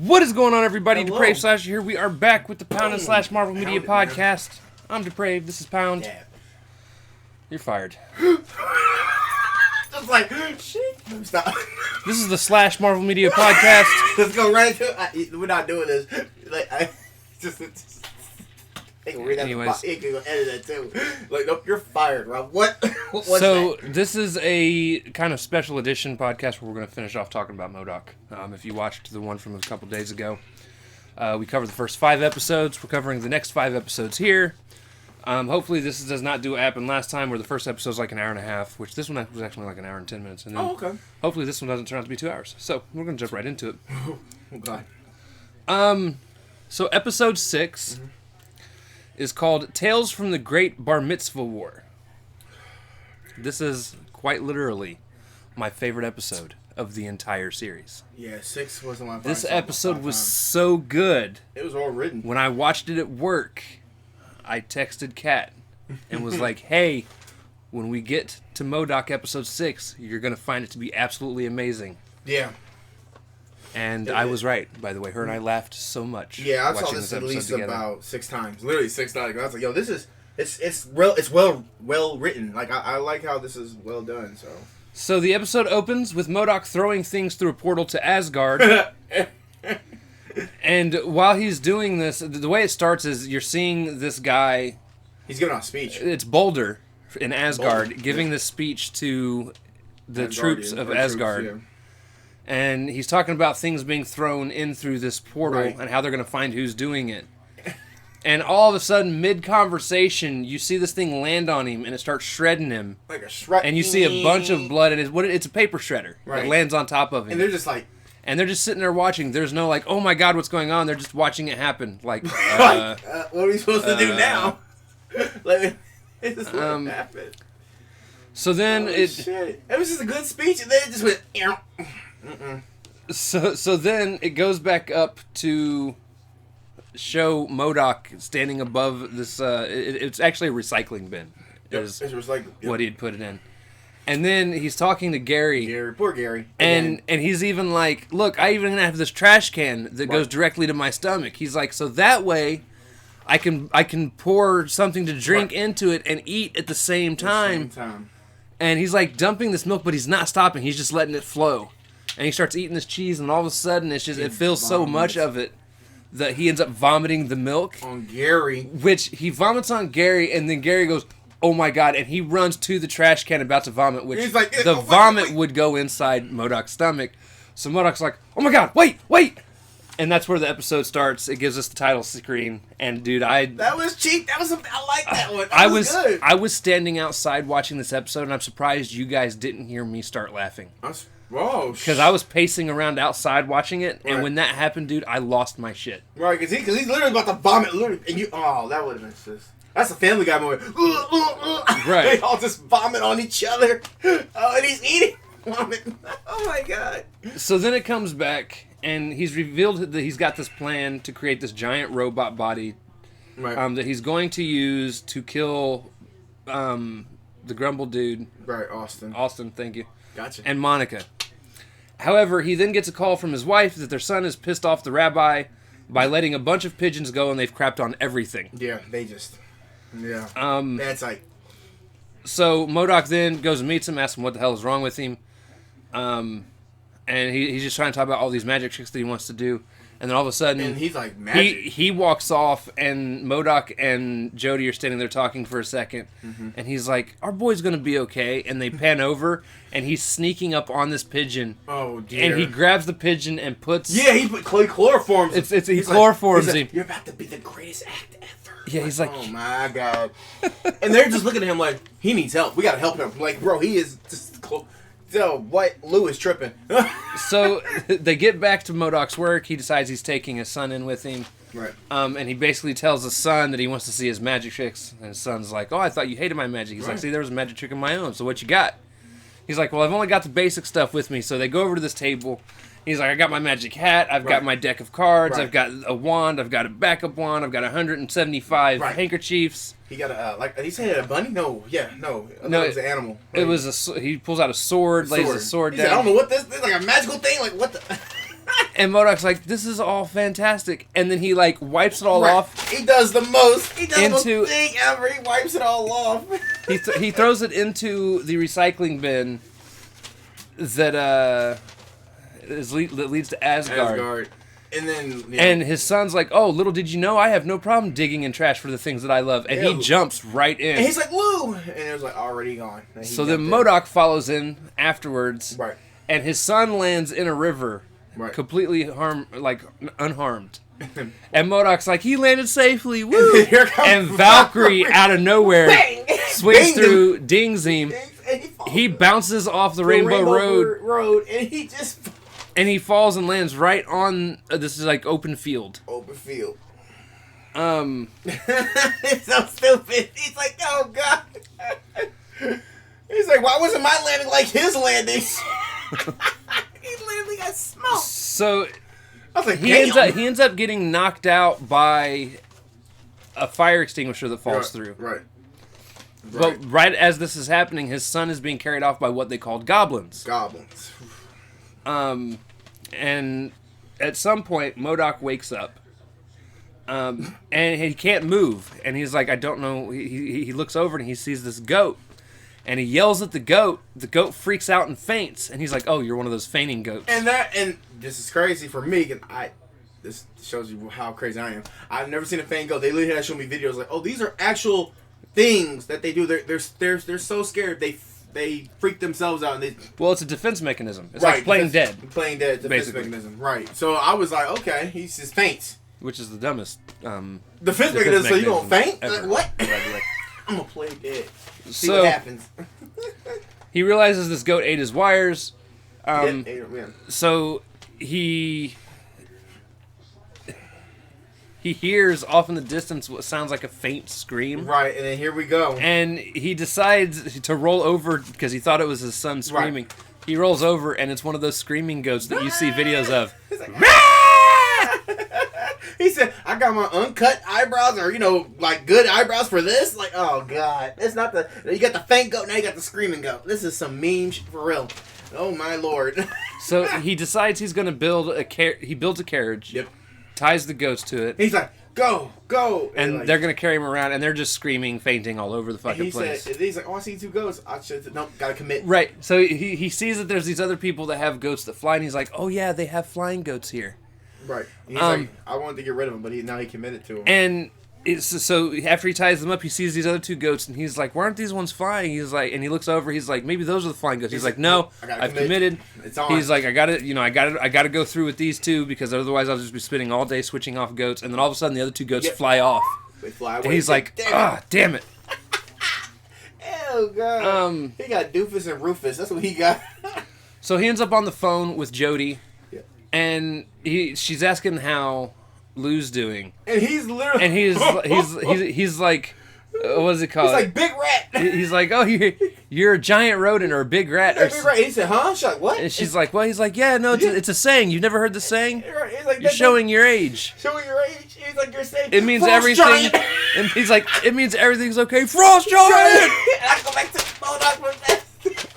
What is going on, everybody? Hello. Depraved Slasher here. We are back with the Pound and Slash Marvel Media Podcast. I'm Depraved. This is Pound. Yeah. You're fired. Just like, shit. Stop. This is the Slash Marvel Media Podcast. Let's go right into it. We're not doing this. Like, just they can read that. Anyways. He can go edit that too. Like, nope, you're fired, Rob. What was So, that? this is a kind of special edition podcast where we're going to finish off talking about M.O.D.O.K. If you watched the one from a couple days ago, we covered the first 5 episodes. We're covering the next 5 episodes here. Hopefully this does not do what happened last time where the first episode was like an hour and a half, which this one was actually like an hour and 10 minutes. And then Okay. hopefully this one doesn't turn out to be 2 hours. So we're going to jump right into it. Oh, God. So episode 6 is called Tales from the Great Bar Mitzvah War. This is quite literally my favorite episode of the entire series. Yeah, 6 wasn't my This episode was so good. It was all written. When I watched it at work, I texted Kat and was like, hey, when we get to M.O.D.O.K. episode 6, you're going to find it to be absolutely amazing. Yeah. And I was right, by the way. Her and I laughed so much. Yeah, I saw watching this at episode least together. about 6 times. Literally 6 times. I was like, yo, this is it's well written. Like I like how this is well done. So the episode opens with M.O.D.O.K. throwing things through a portal to Asgard. And while he's doing this, the way it starts is you're seeing this guy. He's giving out a speech. It's Boulder in Asgard Boulder, giving yeah. this speech to the Asgardians, troops of or Asgard. troops, And he's talking about things being thrown in through this portal Right. and how they're going to find who's doing it. And all of a sudden, mid-conversation, you see this thing land on him and it starts shredding him. Like a shred. And you see a bunch of blood, and it's a paper shredder that Right. lands on top of him. And they're just like, And they're just sitting there watching. There's no like, oh my god, what's going on? They're just watching it happen. Like, what are we supposed to do now? Like, this is what happened. so then Shit. It was just a good speech, and then it just went. So then it goes back up to show M.O.D.O.K. standing above this. It's actually a recycling bin. Is It was like what he'd put it in. And then he's talking to Gary. Poor Gary. And he's even like, look, I even have this trash can that goes directly to my stomach. He's like, so that way I can pour something to drink into it and eat at the same time. And he's like dumping this milk, but he's not stopping. He's just letting it flow. And he starts eating this cheese, and all of a sudden it fills so much of it that he ends up vomiting the milk. On Gary. Which he vomits on Gary, and then Gary goes, oh my god, and he runs to the trash can about to vomit, which He's like, the wait. vomit would go inside M.O.D.O.K.'s stomach. So M.O.D.O.K.'s like, oh my god, wait! And that's where the episode starts. It gives us the title screen, and dude, That was cheap. I like that one. I was good. I was standing outside watching this episode, and I'm surprised you guys didn't hear me start laughing. Because I was pacing around outside watching it, and when that happened, dude, I lost my shit. Right, because he's literally about to vomit, and that would have been just... That's a Family Guy moment. Right. They all just vomit on each other. Oh, and he's eating vomit. Oh my god. So then it comes back, and he's revealed that he's got this plan to create this giant robot body that he's going to use to kill the Grumble dude. Right, Austin. Austin, thank you. Gotcha. And Monica. However, he then gets a call from his wife that their son has pissed off the rabbi by letting a bunch of pigeons go, and they've crapped on everything. Yeah, they just... Yeah. That's like... So M.O.D.O.K. then goes and meets him, asks him what the hell is wrong with him. And he's just trying to talk about all these magic tricks that he wants to do. And then all of a sudden... And he's like, magic? He walks off, and M.O.D.O.K. and Jody are standing there talking for a second. Mm-hmm. And he's like, our boy's going to be okay. And they pan over, and he's sneaking up on this pigeon. Oh, dear. And he grabs the pigeon and puts... Yeah, he chloroforms him. He chloroforms him. You're about to be the greatest act ever. Yeah, he's like... Oh, my God. And they're just looking at him like, he needs help. We got to help him. Like, bro, he is just... So, what? Lou is tripping. So, they get back to M.O.D.O.K.'s work. He decides he's taking his son in with him. Right. And he basically tells his son that he wants to see his magic tricks. And his son's like, oh, I thought you hated my magic. He's like, see, there was a magic trick of my own. So what you got? He's like, well, I've only got the basic stuff with me. So they go over to this table. He's like, I got my magic hat. I've got my deck of cards. I've got a wand. I've got a backup wand. I've got 175 handkerchiefs. He got a, like, he said a bunny? No, it was an animal. Like, it was he pulls out a sword, lays a sword he down. said, I don't know what this is, like a magical thing? Like, what the? And MODOK's like, this is all fantastic. And then he, like, wipes it all off. He does the most. He does the most thing ever. He wipes it all off. He throws it into the recycling bin that leads to Asgard. And then... Yeah. And his son's like, oh, little did you know, I have no problem digging in trash for the things that I love. And he jumps right in. And he's like, Lou! And it was like, already gone. So then M.O.D.O.K follows in afterwards. Right. And his son lands in a river. Right. Completely unharmed. And M.O.D.O.K's like, he landed safely, woo! And Valkyrie, out of nowhere, swings through, dings him. He bounces off the Rainbow Road, and he just... And he falls and lands right on, this is like open field. Open field. It's so stupid. He's like, oh, God. He's like, why wasn't my landing like his landing? He literally got smoked. So I was like, he ends up getting knocked out by a fire extinguisher that falls through. Right. But right as this is happening, his son is being carried off by what they called goblins. And at some point, M.O.D.O.K wakes up. And he can't move. And he's like, I don't know. He looks over and he sees this goat. And he yells at the goat. The goat freaks out and faints. And he's like, oh, you're one of those fainting goats. And this is crazy for me. This shows you how crazy I am. I've never seen a faint goat. They literally had to show me videos like, oh, these are actual things that they do. They're so scared. They freak themselves out. Well, it's a defense mechanism. It's like playing dead. Playing dead, defense mechanism. Right. So I was like, okay, he just faints. Which is the dumbest defense mechanism. So you gonna faint? Like, what? I'm gonna play dead. See what happens. He realizes this goat ate his wires. Yeah. So he hears off in the distance what sounds like a faint scream. Right, and then here we go. And he decides to roll over because he thought it was his son screaming. Right. He rolls over, and it's one of those screaming goats that you see videos of. He's like, he said, I got my uncut eyebrows, or, like good eyebrows for this. Like, oh, God. It's not you got the faint goat, now you got the screaming goat. This is some meme shit for real. Oh, my Lord. So he decides he's going to build he builds a carriage. Yep. Ties the goats to it. He's like, go. And they're going to carry him around, and they're just screaming, fainting all over the fucking place. He's like, oh, I see 2 goats. Nope, gotta commit. Right. So he sees that there's these other people that have goats that fly, and he's like, oh, yeah, they have flying goats here. Right. He's like, I wanted to get rid of them, but now he committed to them. And so after he ties them up, he sees these other 2 goats, and he's like, why aren't these ones flying? He's like, and he looks over, he's like, maybe those are the flying goats. He's like, no, I've committed. It's on. He's like, I gotta go through with these 2 because otherwise I'll just be spending all day switching off goats. And then all of a sudden the other 2 goats fly off. They fly away. And he's like, damn it. Oh, God. He got Doofus and Rufus. That's what he got. So he ends up on the phone with Jody. Yeah. And she's asking how Lou's doing. And he's literally... And he's like... what does it call? He's like, big rat. He's like, oh, you're a giant rodent or a big rat. Big rat. He said, huh? She's like, what? And she's like, well, he's like, yeah, no, it's a saying. You've never heard the saying? He's like, you're showing your age. Showing your age? He's like, you're saying, it means everything. And he's like, it means everything's okay. Frost Giant! And I go back to M.O.D.O.K with that.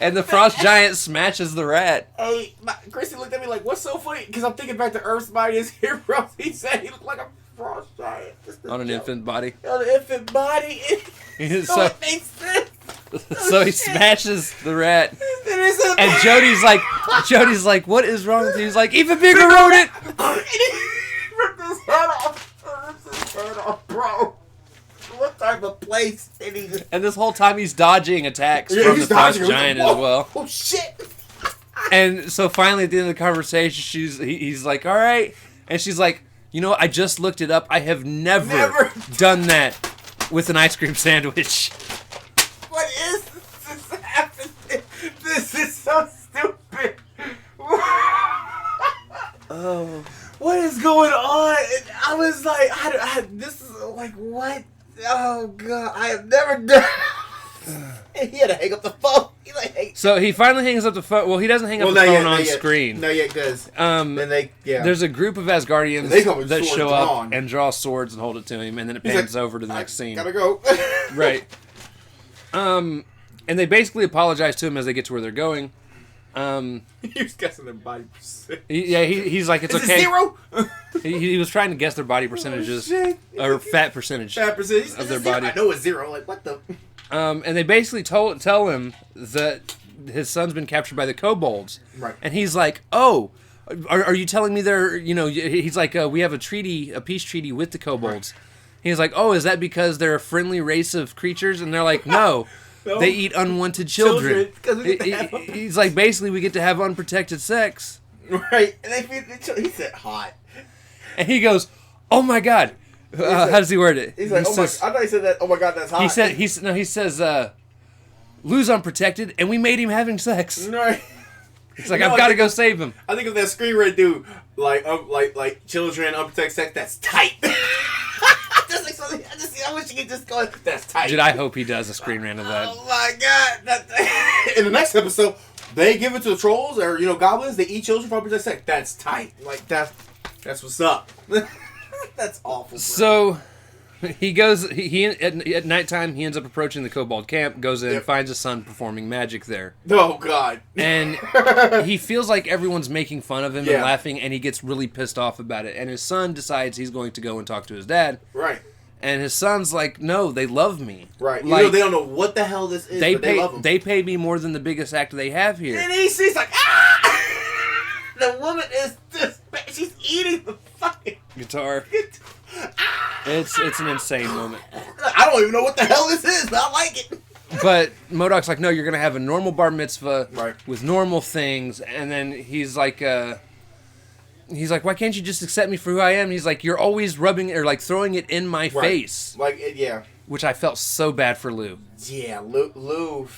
And the Frost Giant smashes the rat. Hey, Chrissy looked at me like, what's so funny? Because I'm thinking back to Earth's Mightiest Heroes. He said he looked like a Frost Giant. On an infant body. On an infant body. So it makes sense. So he smashes the rat. And Jody's like, what is wrong with you? He's like, even bigger rodent. And he ripped his head off. Ripped his head off, bro. What type of place did he... And this whole time he's dodging attacks from the Frost Giant as well. Oh, shit. And so finally at the end of the conversation, he's like, all right. And she's like, you know what? I just looked it up. I have never done that with an ice cream sandwich. What is this happening? This is so stupid. Oh. What is going on? And I was like, this is like, what? Oh, God. I have never done... And he had to hang up the phone. So he finally hangs up the phone. Well, he doesn't hang up the phone on screen. No, yet, because there's a group of Asgardians that show up and draw swords and hold it to him, and then it pans over to the next scene. Gotta go. Right. And they basically apologize to him as they get to where they're going. He was guessing their body percentage. He's like, it's Is okay. It 0? he was trying to guess their body percentages or fat percentage of their body. I know it's 0. Like what the? And they basically tell him that his son's been captured by the kobolds. Right. And he's like, oh, are you telling me they're, he's like, we have a peace treaty with the kobolds. Right. He's like, oh, is that because they're a friendly race of creatures? And they're like, no, they eat unwanted children. He's like, basically, we get to have unprotected sex. Right. And they feed the children. He said hot. And he goes, oh my God. How does he word it? He's like, I thought he said that, oh my God, that's hot. He says, Lou's unprotected, and we made him having sex. Right. It's like, I've got to go save him. I think of that screenwriter dude, like children, unprotected sex, that's tight. I wish you could just go, that's tight. Dude, I hope he does a screen rant of that. Oh my God. In the next episode, they give it to the trolls or, goblins, they eat children for unprotected sex. That's tight. Like, that's what's up. That's awful, bro. So, he goes, at nighttime, he ends up approaching the kobold camp, goes in, finds his son performing magic there. Oh, God. And he feels like everyone's making fun of him and laughing, and he gets really pissed off about it. And his son decides he's going to go and talk to his dad. Right. And his son's like, no, they love me. Right. Like, they don't know what the hell this is, but they love him. They pay me more than the biggest actor they have here. And he's like, ah! The woman is just, she's eating the fucking guitar. It's an insane moment. I don't even know what the hell this is, but I like it. But M.O.D.O.K's like, no, you're going to have a normal bar mitzvah with normal things. And then he's like, why can't you just accept me for who I am? And he's like, you're always rubbing or like throwing it in my face. Like, yeah. Which I felt so bad for Lou. Yeah, Lou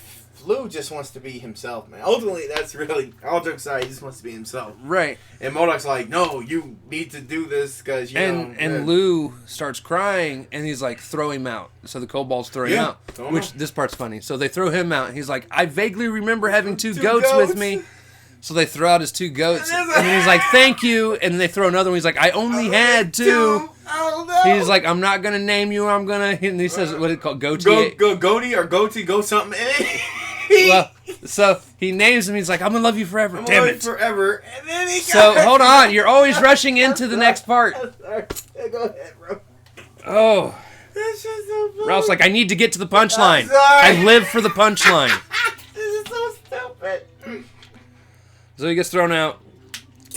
just wants to be himself, man. Ultimately, that's really, all jokes aside, he just wants to be himself. Right. And M.O.D.O.K's like, no, you need to do this because, And Lou starts crying, and he's like, throw him out. So the kobolds throw him out. Which, this part's funny. So they throw him out, and he's like, I vaguely remember having two goats with me. So they throw out his 2 goats, and he's like, thank you. And then they throw another one. He's like, I only had 2. Oh, no. He's like, I'm not going to name you. I'm going to... And he says, what is it called? Goatee? Goatee or goatee, go something. Well, so he names him. He's like, I'm going to love you forever. Damn it. Forever. And then so, hold on. You're always rushing into the next part. Sorry. Go ahead, bro. Oh. That's just so funny. Ralph's like, I need to get to the punchline. I live for the punchline. This is so stupid. So he gets thrown out,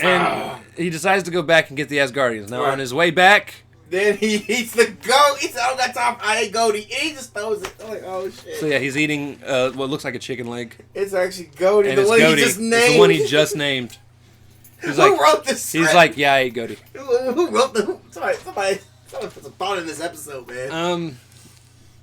and he decides to go back and get the Asgardians. Now, on his way back... Then he eats the goat. He said, I don't got time. I ate goaty. And he just throws it. I'm like, oh, shit. So, yeah, he's eating what looks like a chicken leg. It's actually goaty. And the one he just named. It's the one he just named. He's Who wrote this script? He's like, yeah, I ate goaty. Who wrote the... Somebody put some thought in this episode, man.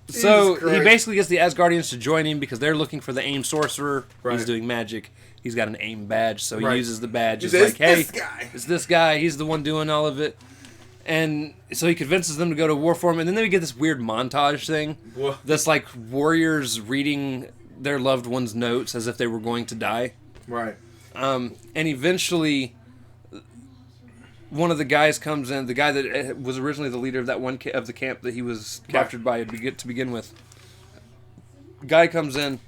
So, he basically gets the Asgardians to join him because they're looking for the AIM sorcerer. Right. He's doing magic. He's got an AIM badge, so he uses the badge. He's like, hey, it's this guy. He's the one doing all of it. And so he convinces them to go to war for him. And then we get this weird montage thing. What? That's like warriors reading their loved ones' notes as if they were going to die. Right. And eventually, one of the guys comes in. The guy that was originally the leader of that one of the camp that he was captured by to begin with. Guy comes in.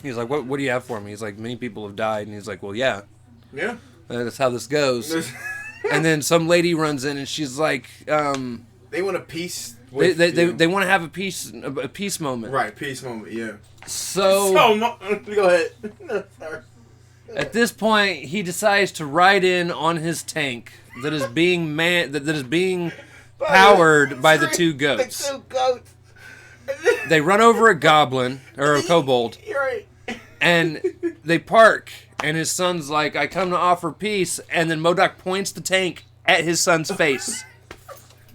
He's like, what do you have for me? He's like, many people have died. And he's like, well, yeah. Yeah. That's how this goes. And then some lady runs in and she's like, they want a peace. They want to have a peace moment. Right, peace moment, yeah. So go ahead. No, sorry. At this point, he decides to ride in on his tank that is being that is being powered by the 2 goats. The 2 goats. They run over a goblin or a kobold. You're right. And they park, and his son's like, I come to offer peace, and then M.O.D.O.K points the tank at his son's face.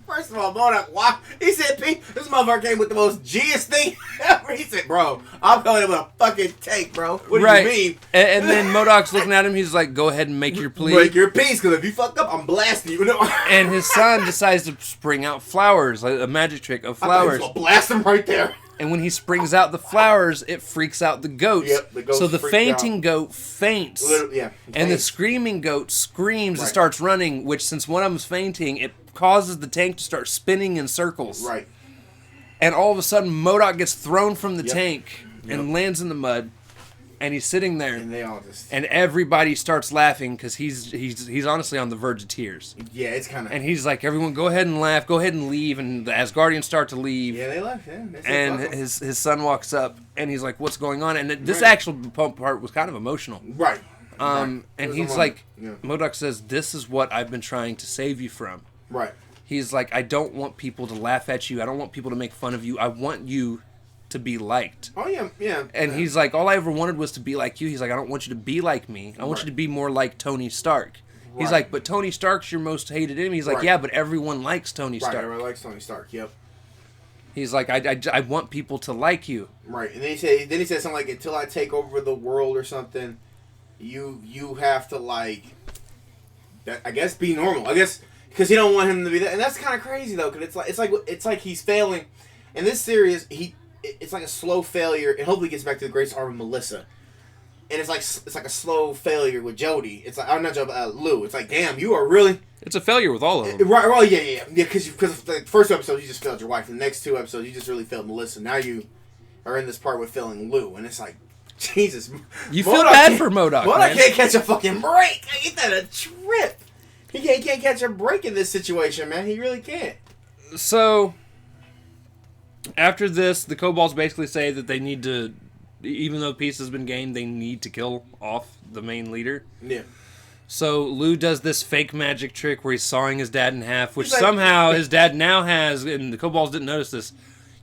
First of all, M.O.D.O.K, why? He said, this motherfucker came with the most G-est thing ever. He said, bro, I'm coming in with a fucking tank, bro. What do you mean? And then M.O.D.O.K's looking at him, he's like, go ahead and make your plea. Make your peace, because if you fuck up, I'm blasting you. And his son decides to spring out flowers, like a magic trick of flowers. I'll blast him right there. And when he springs out the flowers, it freaks out the goats. Yep, the goats so the fainting goat faints. Yeah, and the screaming goat screams and starts running, which since one of them's fainting, it causes the tank to start spinning in circles. Right. And all of a sudden, M.O.D.O.K gets thrown from the tank and lands in the mud. And he's sitting there, and they all just, and everybody starts laughing because he's honestly on the verge of tears. Yeah, it's kind of. And he's like, everyone, go ahead and laugh, go ahead and leave. And the Asgardians start to leave. Yeah, they laugh. Yeah, and his son walks up, and he's like, "What's going on?" And this actual part was kind of emotional. Right. And he's like, M.O.D.O.K says, "This is what I've been trying to save you from." Right. He's like, "I don't want people to laugh at you. I don't want people to make fun of you. I want you to be liked." Oh yeah, yeah. And he's like, all I ever wanted was to be like you. He's like, I don't want you to be like me. I want you to be more like Tony Stark. Right. He's like, but Tony Stark's your most hated enemy. He's like, yeah, but everyone likes Tony Stark. Right, everyone likes Tony Stark. Yep. He's like, I want people to like you. Right, and then he said something like, until I take over the world or something, you have to like, I guess, be normal. I guess because he don't want him to be that, and that's kind of crazy though, because it's like he's failing. In this series, it's like a slow failure, and hopefully gets back to the greatest arm of Melissa. And it's like a slow failure with Jodie. It's like, not Jodie, Lou. It's like, damn, you are really. It's a failure with all of them. Right, well, yeah. Because the first 2 episodes you just failed your wife. The next 2 episodes you just really failed Melissa. Now you are in this part with failing Lou, and it's like, Jesus. You feel bad for M.O.D.O.K. M.O.D.O.K can't catch a fucking break. Ain't that a trip? He can't catch a break in this situation, man. He really can't. So, after this, the Kobolds basically say that they need to, even though peace has been gained, they need to kill off the main leader. Yeah. So Lou does this fake magic trick where he's sawing his dad in half, which somehow his dad now has, and the Kobolds didn't notice this,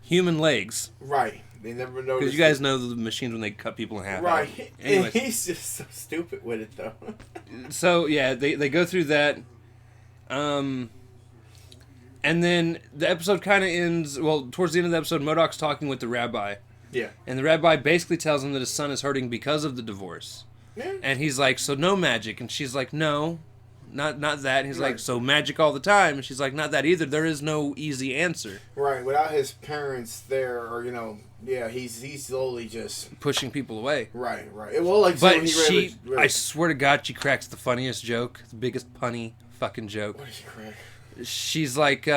human legs. Right. They never noticed. Because you guys know the machines when they cut people in half. Right. Anyways. He's just so stupid with it, though. So, yeah, they go through that. And then the episode kind of ends, well, towards the end of the episode, M.O.D.O.K's talking with the rabbi. Yeah. And the rabbi basically tells him that his son is hurting because of the divorce. Yeah. And he's like, so no magic. And she's like, no, not that. And he's like, so magic all the time. And she's like, not that either. There is no easy answer. Right. Without his parents there, or, yeah, he's slowly just pushing people away. Right. Well, like, but I swear to God, she cracks the funniest joke, the biggest punny fucking joke. What did she crack? She's like, she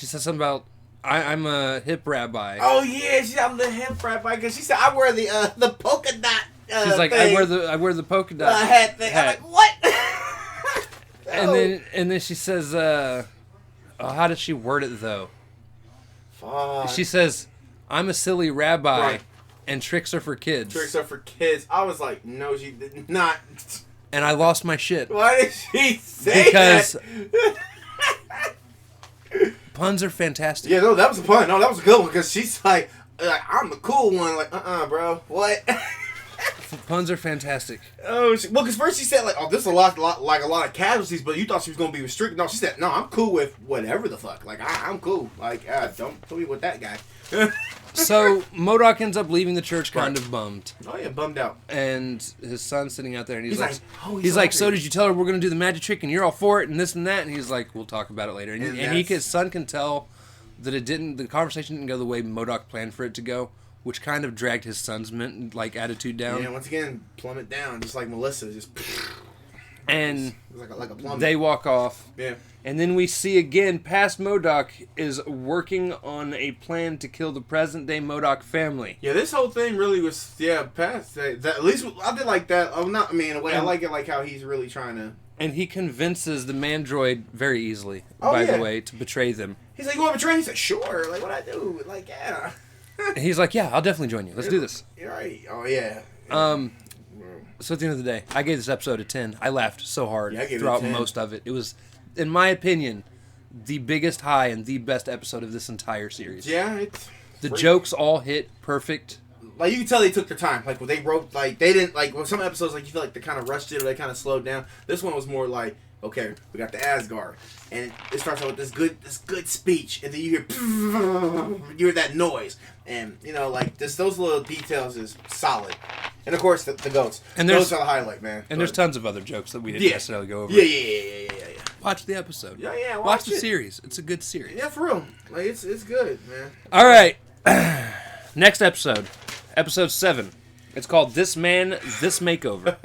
said something about, I'm a hip rabbi. Oh yeah, I'm the hip rabbi because she said I wear the polka dot. She's like, thing. I wear the polka dot hat thing. I'm like, what? And then she says, how did she word it though? Fuck. She says, I'm a silly rabbi, and tricks are for kids. Tricks are for kids. I was like, no, she did not. And I lost my shit. Why did she say that? Puns are fantastic. Yeah, no, that was a pun. No, that was a good one because she's like, I'm the cool one. Like, bro, what? Puns are fantastic. Oh, well, because first she said like, oh, this is a lot of casualties, but you thought she was gonna be restricted. No, she said, no, I'm cool with whatever the fuck. Like, I'm cool. Like, don't put me with that guy. So M.O.D.O.K ends up leaving the church kind of bummed. Oh yeah, bummed out. And his son's sitting out there, and he's like, he's like, so did you tell her we're gonna do the magic trick, and you're all for it, and this and that? And he's like, we'll talk about it later. And his son can tell that the conversation didn't go the way M.O.D.O.K planned for it to go, which kind of dragged his son's attitude down. Yeah, once again, plummet down, just like Melissa, just. And like a plummet. They walk off. Yeah. And then we see again, past M.O.D.O.K is working on a plan to kill the present-day M.O.D.O.K family. Yeah, this whole thing really was, past that. At least I did like that. In a way, I like it like how he's really trying to... And he convinces the Mandroid very easily, by the way, to betray them. He's like, you want to betray? He said, sure. Like, what I do? Like, yeah. He's like, yeah, I'll definitely join you. Let's do this. You're right. Oh, yeah. So at the end of the day, I gave this episode a 10. I laughed so hard throughout it most of it. It was, in my opinion, the biggest high and the best episode of this entire series. Yeah, it's... The jokes all hit perfect. Like, you can tell they took their time. Like, when they wrote, like, they didn't, like, with some episodes, like, you feel like they kind of rushed it or they kind of slowed down. This one was more like, okay, we got the Asgard. And it starts out with this good speech. And then you hear that noise. And, like, those little details is solid. And, of course, the goats. And those are the highlight, man. And there's tons of other jokes that we didn't necessarily go over. Yeah. Watch the episode. Yeah, watch the series. It's a good series. Yeah, for real. Like, it's good, man. All right. Next episode. Episode 7. It's called This Man, This Makeover.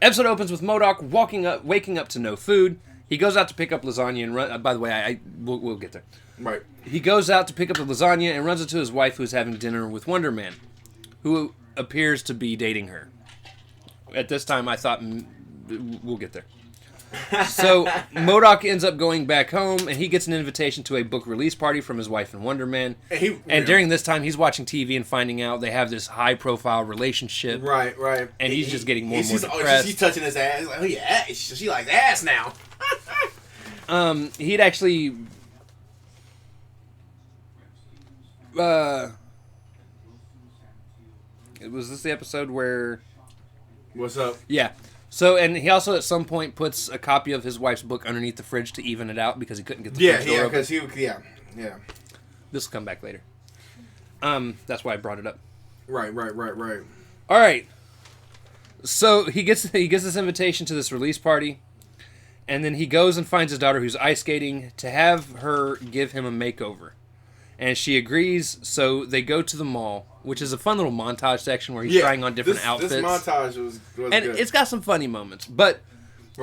Episode opens with M.O.D.O.K waking up to no food. He goes out to pick up lasagna and run. By the way, we'll get there. Right. He goes out to pick up the lasagna and runs into his wife who's having dinner with Wonder Man. who appears to be dating her. At this time, I thought, we'll get there. So, M.O.D.O.K ends up going back home, and he gets an invitation to a book release party from his wife and Wonder Man. And during this time, he's watching TV and finding out they have this high-profile relationship. Right. And he's just getting more and more depressed. She's touching his ass. He's like, oh, yeah, she likes ass now. He'd actually... was this the episode where... What's up? Yeah. So, and he also at some point puts a copy of his wife's book underneath the fridge to even it out because he couldn't get the fridge door open. Yeah. This will come back later. That's why I brought it up. Right. All right. So he gets this invitation to this release party, and then he goes and finds his daughter who's ice skating to have her give him a makeover. And she agrees, so they go to the mall, which is a fun little montage section where he's trying on different outfits. This montage was and good. It's got some funny moments, but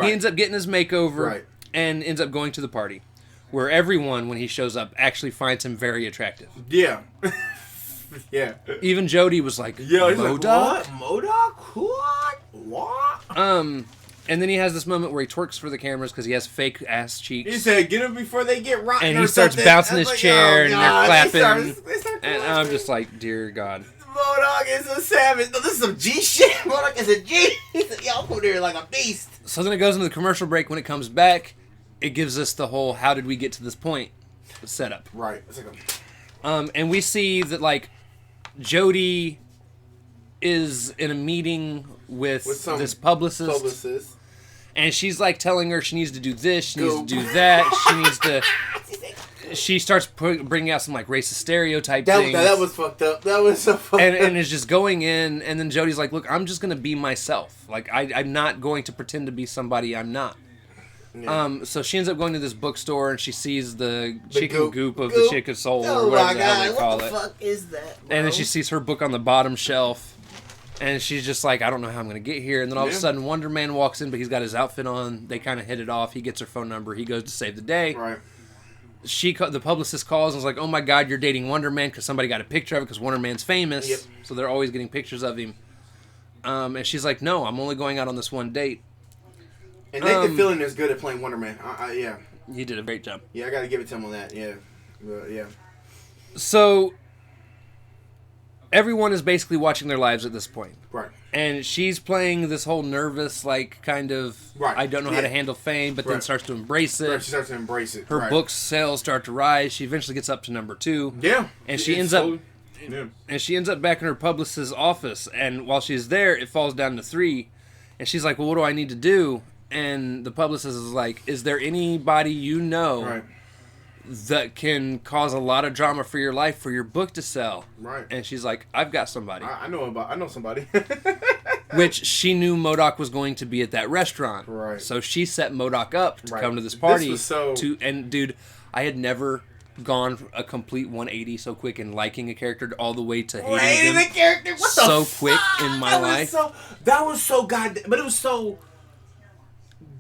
he ends up getting his makeover and ends up going to the party, where everyone, when he shows up, actually finds him very attractive. Yeah. Yeah. Even Jody was like, "Yo, M.O.D.O.K? Like, what? What? And then he has this moment where he twerks for the cameras because he has fake ass cheeks. He said, "Get him before they get rotten." And he starts bouncing his chair, and they're clapping. They start and I'm just like, dear God. M.O.D.O.K is a savage. No, this is some G shit. M.O.D.O.K is a G. He said, "Y'all put there like a beast." So then it goes into the commercial break. When it comes back, it gives us the whole "how did we get to this point" setup. Right. It's like and we see that like Jody is in a meeting with this publicist. And she's like telling her she needs to do this, she needs to do that, she needs to. She starts bringing out some like racist stereotype things. That was fucked up. That was so fucked up. And is just going in, and then Jody's like, "Look, I'm just gonna be myself. Like I'm not going to pretend to be somebody I'm not." Yeah. So she ends up going to this bookstore, and she sees the chicken goop of the chicken soul, or whatever the hell they call it. What the fuck is that, bro? And then she sees her book on the bottom shelf. And she's just like, I don't know how I'm going to get here. And then all of a sudden, Wonder Man walks in, but he's got his outfit on. They kind of hit it off. He gets her phone number. He goes to save the day. Right. The publicist calls and is like, oh my God, you're dating Wonder Man, because somebody got a picture of it because Wonder Man's famous. Yep. So they're always getting pictures of him. And she's like, no, I'm only going out on this one date. And Nathan Fillion is good at playing Wonder Man. Yeah. He did a great job. Yeah, I got to give it to him on that. Yeah. Yeah. So everyone is basically watching their lives at this point. Right. And she's playing this whole nervous, like, kind of, I don't know how to handle fame, but then starts to embrace it. Right, she starts to embrace it. Her book sales start to rise. She eventually gets up to number 2. Yeah. And she ends up back in her publicist's office. And while she's there, it falls down to 3. And she's like, well, what do I need to do? And the publicist is like, is there anybody you know that can cause a lot of drama for your life for your book to sell? Right. And she's like, I've got somebody. I know somebody. Which she knew M.O.D.O.K was going to be at that restaurant. Right. So she set M.O.D.O.K up to come to this party. This was and dude, I had never gone a complete 180 so quick in liking a character all the way to hating the character. What so the quick in my life. That was so goddamn, but it was so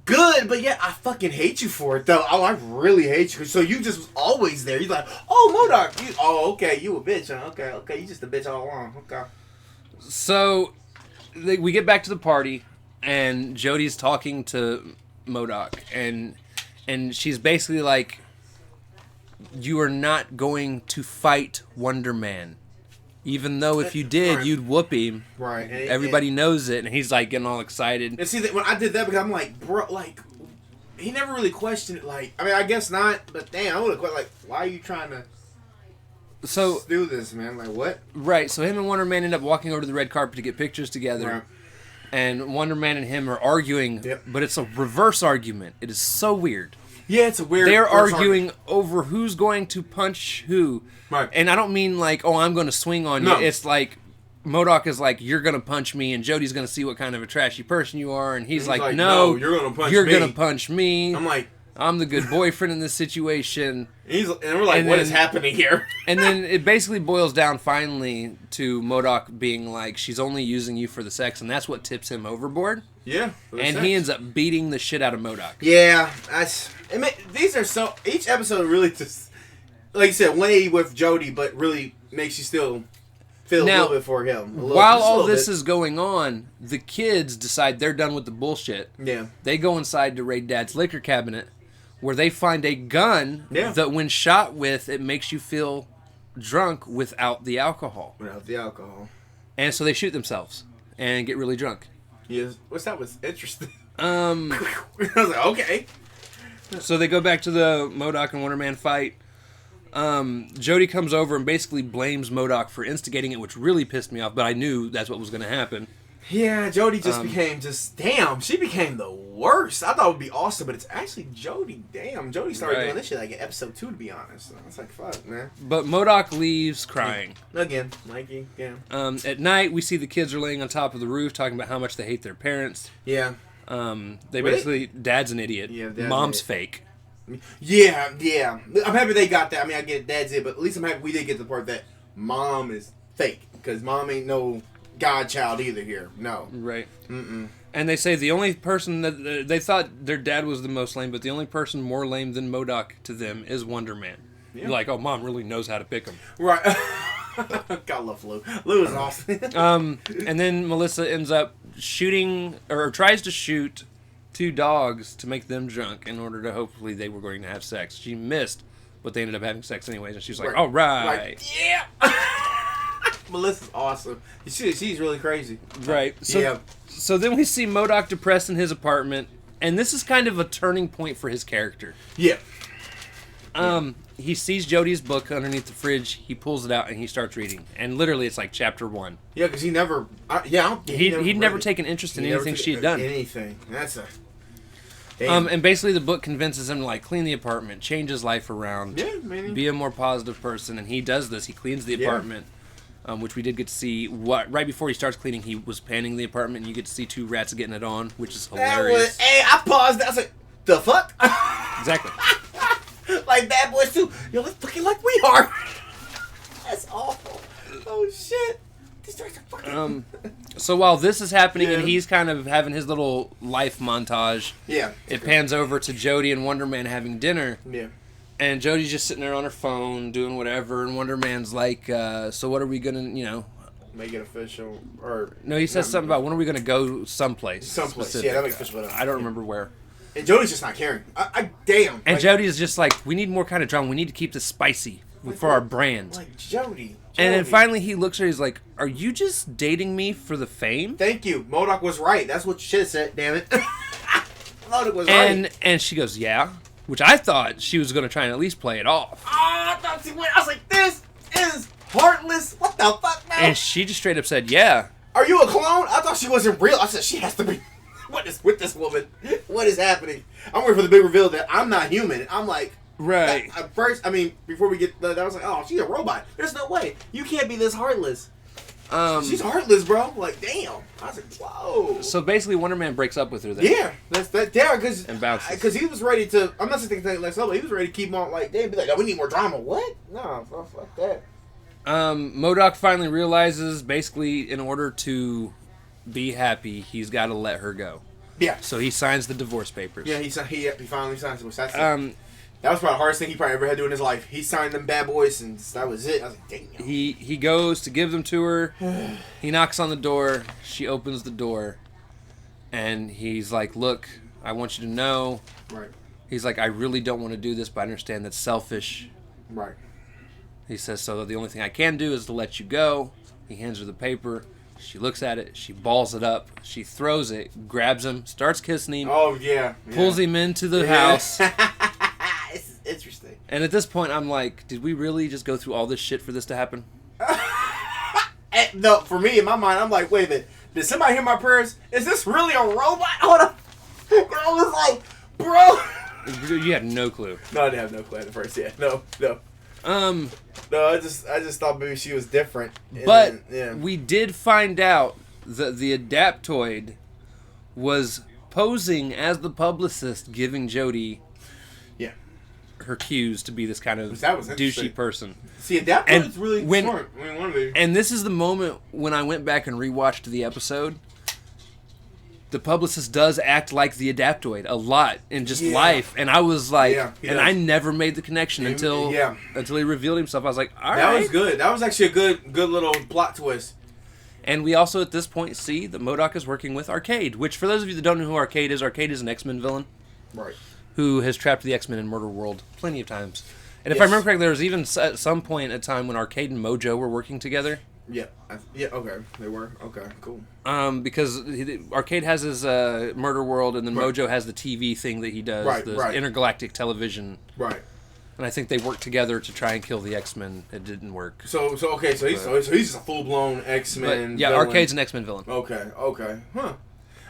good, but yet I fucking hate you for it though. Oh, I really hate you. So you just was always there. You're like, oh, M.O.D.O.K. Okay, you a bitch, huh? Okay, you just a bitch all along. Okay. So we get back to the party, and Jody's talking to M.O.D.O.K, and she's basically like, you are not going to fight Wonder Man. Even though if you did, you'd whoop him. Right. Everybody knows it, and he's like getting all excited. And see, when I did that, because I'm like, bro, like, he never really questioned it. Like, I mean, I guess not, but damn, I would have questioned, like, why are you trying to do this, man? Like, what? Right, so him and Wonder Man end up walking over to the red carpet to get pictures together. Right. And Wonder Man and him are arguing, but it's a reverse argument. It is so weird. Yeah, it's a weird... They're arguing over who's going to punch who. Right. And I don't mean like, oh, I'm going to swing on you. It's like, M.O.D.O.K is like, you're going to punch me, and Jody's going to see what kind of a trashy person you are. And he's like, no, you're going to punch me. You're going to punch me. I'm like... I'm the good boyfriend in this situation. And we're like, what is happening here? And then it basically boils down finally to M.O.D.O.K being like, she's only using you for the sex, and that's what tips him overboard. Yeah. And he ends up beating the shit out of M.O.D.O.K. Yeah. These are so... Each episode really just... Like you said, 180 with Jody, but really makes you still feel a Now, little bit for him. While all this is going on, the kids decide they're done with the bullshit. Yeah. They go inside to raid Dad's liquor cabinet, where they find a gun that when shot with, it makes you feel drunk without the alcohol. Without the alcohol. And so they shoot themselves and get really drunk. Yes. Which that was interesting. I was like, okay. So they go back to the M.O.D.O.K and Wonder Man fight. Jody comes over and basically blames M.O.D.O.K for instigating it, which really pissed me off, but I knew that's what was going to happen. Yeah, Jody just damn, she became the worst. I thought it would be awesome, but it's actually Jody. Damn, Jody started doing this shit like in episode 2, to be honest. I was like, fuck, man. But M.O.D.O.K leaves crying. Again, Mikey, yeah. At night, we see the kids are laying on top of the roof talking about how much they hate their parents. Yeah. They basically, Dad's an idiot. Yeah, Mom's fake. Yeah. I'm happy they got that. I mean, I get it, Dad's it, but at least I'm happy we did get the part that Mom is fake. Because Mom ain't no godchild either here. No. Right. Mm-mm. And they say the only person that... They thought their dad was the most lame, but the only person more lame than M.O.D.O.K to them is Wonder Man. Yeah. You're like, oh, Mom really knows how to pick him. Right. God love Lou. Lou is awesome. And then Melissa ends up shooting... Or tries to shoot 2 dogs to make them drunk in order to hopefully they were going to have sex. She missed, but they ended up having sex anyways, and she's like, all right. Yeah. Melissa's awesome. She's really crazy. Right. So then we see M.O.D.O.K depressed in his apartment, and this is kind of a turning point for his character. Yeah. He sees Jody's book underneath the fridge, he pulls it out, and he starts reading. And literally, it's like chapter 1. Yeah, because he never... He'd never taken interest in anything she had done. Anything. That's a... And basically the book convinces him to like clean the apartment, change his life around, be a more positive person, and he does this. He cleans the apartment, which we did get to see. Right before he starts cleaning, he was panning the apartment, and you get to see 2 rats getting it on, which is hilarious. Hey, I paused. I was like, the fuck? Exactly. Like Bad Boys 2. Yo, let's fucking like we are. That's awful. Oh shit. So while this is happening and he's kind of having his little life montage, it pans over to Jody and Wonder Man having dinner. Yeah. And Jody's just sitting there on her phone doing whatever, and Wonder Man's like, so what are we gonna, make it official? Or no, he says something about when are we gonna go someplace. Someplace. Yeah, that makes official. I don't remember where. And Jody's just not caring. Damn. And Jody's just like, we need more kind of drama. We need to keep this spicy for our brand. Like Jody. And then finally he looks at her, he's like, are you just dating me for the fame? Thank you. M.O.D.O.K was right. That's what you should have said, damn it. M.O.D.O.K was right. And she goes, yeah. Which I thought she was going to try and at least play it off. Oh, I thought she went. I was like, this is heartless. What the fuck, man? And she just straight up said, yeah. Are you a clone? I thought she wasn't real. I said, she has to be. What is with this woman? What is happening? I'm waiting for the big reveal that I'm not human. I'm like... Right. At first, I mean, before we get that, I was like, oh, she's a robot. There's no way. You can't be this heartless. She's heartless, bro. Like, damn. I was like, whoa. So basically, Wonder Man breaks up with her then. Yeah. That's that. Yeah, because... And bounces. Because he was ready to... I'm not saying like so, but he was ready to keep on, like, damn, be like, oh, we need more drama. What? No, fuck that. M.O.D.O.K finally realizes, basically, in order to be happy, he's got to let her go. Yeah. So he signs the divorce papers. Yeah, he finally signs it. That's it. That was probably the hardest thing he probably ever had to do in his life. He signed them bad boys, and that was it. I was like, damn. He goes to give them to her. He knocks on the door. She opens the door. And he's like, look, I want you to know. Right. He's like, I really don't want to do this, but I understand that's selfish. Right. He says, so the only thing I can do is to let you go. He hands her the paper. She looks at it. She balls it up. She throws it, grabs him, starts kissing him. Oh, yeah. Pulls him into the house. It's interesting. And at this point, I'm like, did we really just go through all this shit for this to happen? No, for me, in my mind, I'm like, wait a minute. Did somebody hear my prayers? Is this really a robot? Hold on. I was like, bro. You had no clue. No, I didn't have no clue at first. Yeah, no. No, I just thought maybe she was different. But we did find out that the Adaptoid was posing as the publicist, giving Jody her cues to be this kind of douchey person. See, Adaptoid's really smart. And this is the moment when I went back and rewatched the episode. the publicist does act like the Adaptoid a lot in just life, and I was like, I never made the connection until he revealed himself. I was like, all right, that was good. That was actually a good little plot twist. And we also at this point see that M.O.D.O.K is working with Arcade, which for those of you that don't know who Arcade is an X-Men villain, right? Who has trapped the X-Men in Murder World plenty of times. And if I remember correctly, there was even at some point a time when Arcade and Mojo were working together. Yeah. Okay. They were. Okay. Cool. Because Arcade has his Murder World, and then Mojo has the TV thing that he does, the intergalactic television. Right. And I think they worked together to try and kill the X-Men. It didn't work. So he's just a full blown X-Men. Yeah, villain. Arcade's an X-Men villain. Okay. Huh.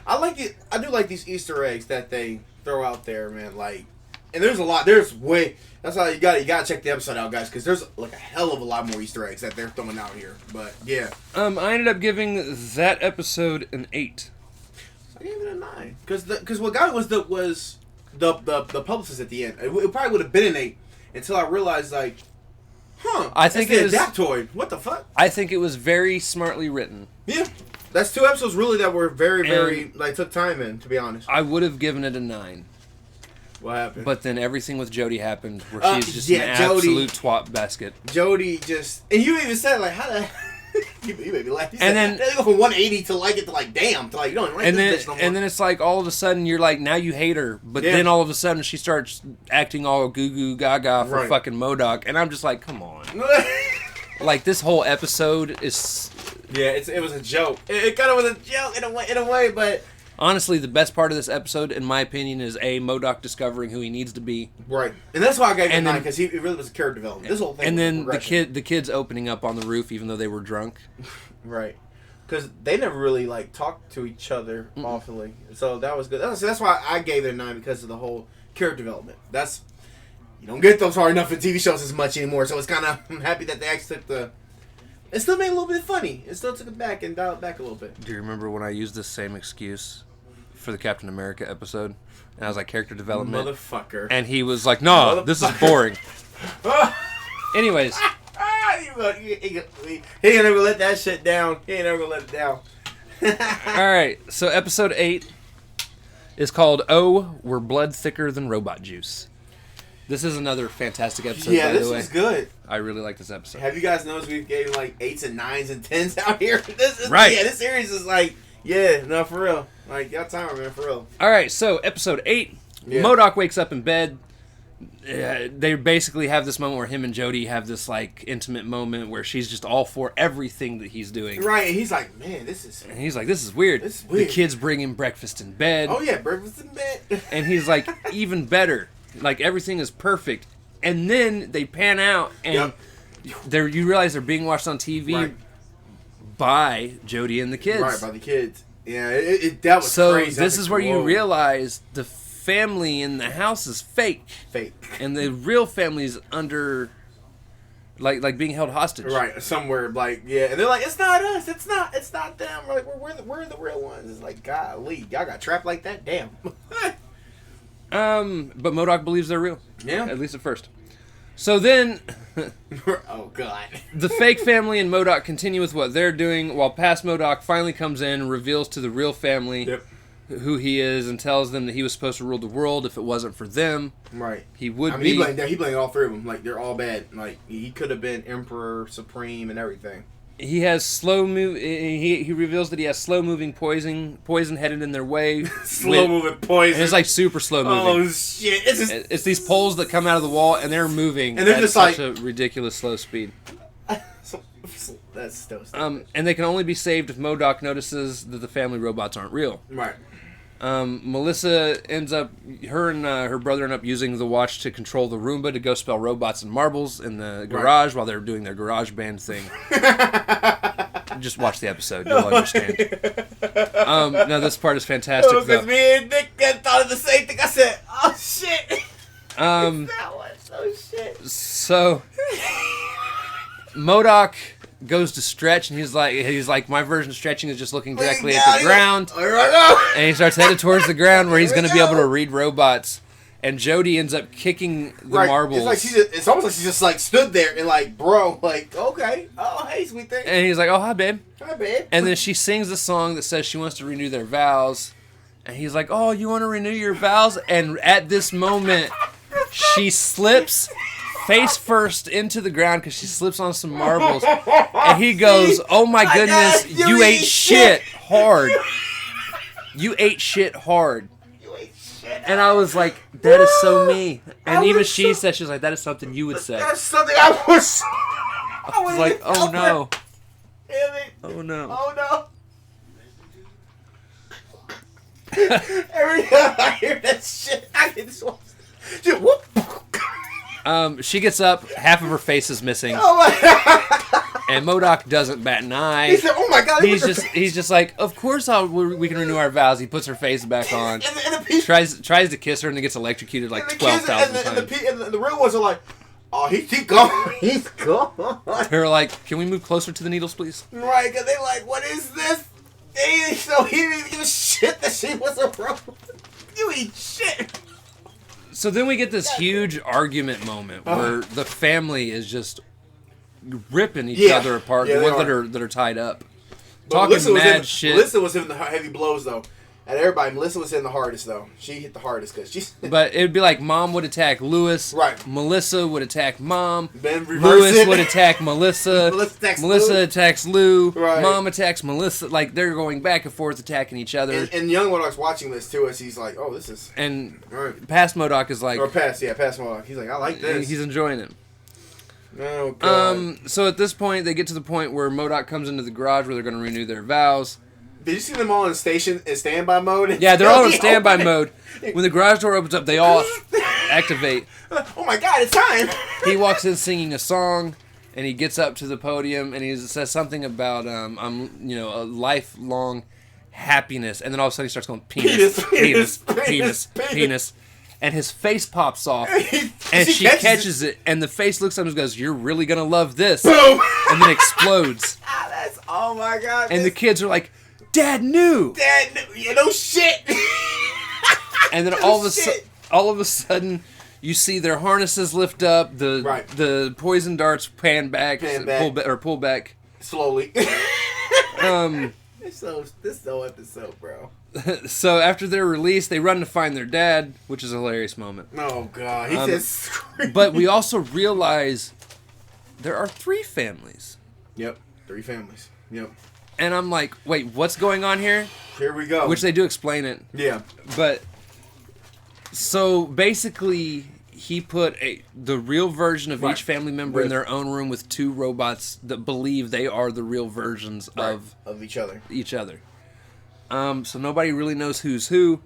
I like it. I do like these Easter eggs that they throw out there, man. Like, and there's a lot. There's way. That's how you gotta check the episode out, guys, because there's like a hell of a lot more Easter eggs that they're throwing out here. But yeah. I ended up giving that episode an 8. I gave it a 9 because what got it was the publicist at the end. It probably would have been an 8 until I realized like, I think it was Adaptoid. What the fuck? I think it was very smartly written. Yeah. That's 2 episodes really that were very like took time in, to be honest. I would have given it a 9. What happened? But then everything with Jody happened, where she's just an absolute twat basket. Jody just, and you even said like, how the you made me laugh. And then they go from 180 to like it to like damn to like you don't like this bitch no more. And then it's like all of a sudden you're like now you hate her, but then all of a sudden she starts acting all goo goo gaga for fucking M.O.D.O.K, and I'm just like, come on. Like this whole episode is. Yeah, it was a joke. It kind of was a joke in a way, but. Honestly, the best part of this episode, in my opinion, is M.O.D.O.K discovering who he needs to be. Right, and that's why I gave him 9 because it really was a character development. This whole thing. And then the kids opening up on the roof, even though they were drunk. Right, because they never really like talked to each other awfully, so that was good. That's why I gave it a 9 because of the whole character development. You don't get those hard enough in TV shows as much anymore, so it's kind of I'm happy that they actually took the. It still made it a little bit funny. It still took it back and dialed it back a little bit. Do you remember when I used the same excuse for the Captain America episode? And I was like, character development. Motherfucker. And he was like, no, this is boring. Anyways. He ain't never gonna let that shit down. He ain't never gonna let it down. Alright, so episode 8 is called Oh, We're Blood Thicker Than Robot Juice. This is another fantastic episode, by the way. Yeah, this is good. I really like this episode. Have you guys noticed we've gave like 8s and 9s and 10s out here? Right. Yeah, this series is like, no, for real. Like, y'all time, man, for real. Alright, so episode 8. Yeah. M.O.D.O.K wakes up in bed. They basically have this moment where him and Jody have this like intimate moment where she's just all for everything that he's doing. Right, and he's like, man, this is... And he's like, this is weird. This is weird. The kids bring him breakfast in bed. Oh, yeah, breakfast in bed. And he's like, even better. Like, everything is perfect. And then they pan out, and you realize they're being watched on TV by Jody and the kids. Right, by the kids. Yeah, that was crazy. So this is where you realize the family in the house is fake. Fake. And the real family's under... Like being held hostage. Right, somewhere, like, yeah. And they're like, it's not us, it's not them. We're like, we're the real ones. It's like, golly, y'all got trapped like that? Damn. But M.O.D.O.K believes they're real. Yeah. At least at first. So then... oh, God. The fake family and M.O.D.O.K continue with what they're doing, while past M.O.D.O.K finally comes in and reveals to the real family who he is and tells them that he was supposed to rule the world if it wasn't for them. Right. He would be... He blamed all 3 of them. Like, they're all bad. Like, he could have been Emperor Supreme and everything. He has he reveals that he has slow-moving poison headed in their way. Slow-moving poison. And it's like super slow-moving. Oh, shit. It's these poles that come out of the wall, and they're moving and they're at just such like... a ridiculous slow speed. That's so stupid. And they can only be saved if M.O.D.O.K notices that the family robots aren't real. Right. Melissa ends up... Her and her brother end up using the watch to control the Roomba to go spell robots and marbles in the garage while they're doing their garage band thing. Just watch the episode. You'll understand. No, this part is fantastic, though. Because me and Nick thought of the same thing. I said, oh, shit. That one. Oh, shit. So... M.O.D.O.K goes to stretch, and he's like, my version of stretching is just looking directly at the ground. And he starts headed towards the ground where he's going to be able to read robots. And Jody ends up kicking the marbles. It's almost like she just like stood there and like, bro, like, okay, oh, hey, sweet thing. And he's like, oh, hi, babe. Hi, babe. And then she sings a song that says she wants to renew their vows. And he's like, oh, you want to renew your vows? And at this moment, she slips face first into the ground because she slips on some marbles. And he goes, oh my goodness, you ate shit hard. You ate shit hard. And I was like, that is so me. And even she said, she was like, that is something you would say. That's something I was like, oh no. Damn it. Oh no. Oh no. Every time I hear that shit, I get this one. Just whoop. She gets up, half of her face is missing. Oh my god. And M.O.D.O.K doesn't bat an eye. He said, oh my god. He's just like, of course we can renew our vows. He puts her face back on. and the tries to kiss her and then gets electrocuted like 12,000 times. And the real ones are like, oh, he's gone. He's gone. They're like, can we move closer to the needles, please? Right, because they're like, what is this? So he didn't even give a shit that she was a robot. You eat shit. So then we get this huge argument moment where the family is just ripping each other apart. The ones that are tied up, talking mad shit. Melissa was hitting the heavy blows though. At everybody, Melissa was hitting the hardest though. She hit the hardest because she's. But it would be like Mom would attack Lewis. Right. Melissa would attack Mom. Then Lewis would attack Melissa. Melissa attacks Lou. Right. Mom attacks Melissa. Like they're going back and forth attacking each other. And young M.O.D.O.K's watching this too, as he's like, "Oh, this is." And right. past M.O.D.O.K is like, past M.O.D.O.K. He's like, "I like this." He's enjoying it. Oh god. So at this point, they get to the point where M.O.D.O.K comes into the garage where they're going to renew their vows. Did you see them all in standby mode? Yeah, they're all in standby mode. When the garage door opens up, they all activate. Oh my god, it's time! He walks in singing a song, and he gets up to the podium, and he says something about a lifelong happiness, and then all of a sudden he starts going penis, and his face pops off, and she catches it, and the face looks at him and goes, "You're really gonna love this," boom, and then explodes. Oh my god! And the kids are like, Dad knew. Yeah, no shit. And then all of a sudden, you see their harnesses lift up. The poison darts pull back slowly. This whole episode, bro. So after they're released, they run to find their dad, which is a hilarious moment. Oh god, he says. But we also realize there are 3 families. Yep, 3 families. Yep. And I'm like, wait, what's going on here? Here we go. Which they do explain it. Yeah. But, so basically, he put the real version of each family member in their own room with 2 robots that believe they are the real versions of each other. So nobody really knows who's who.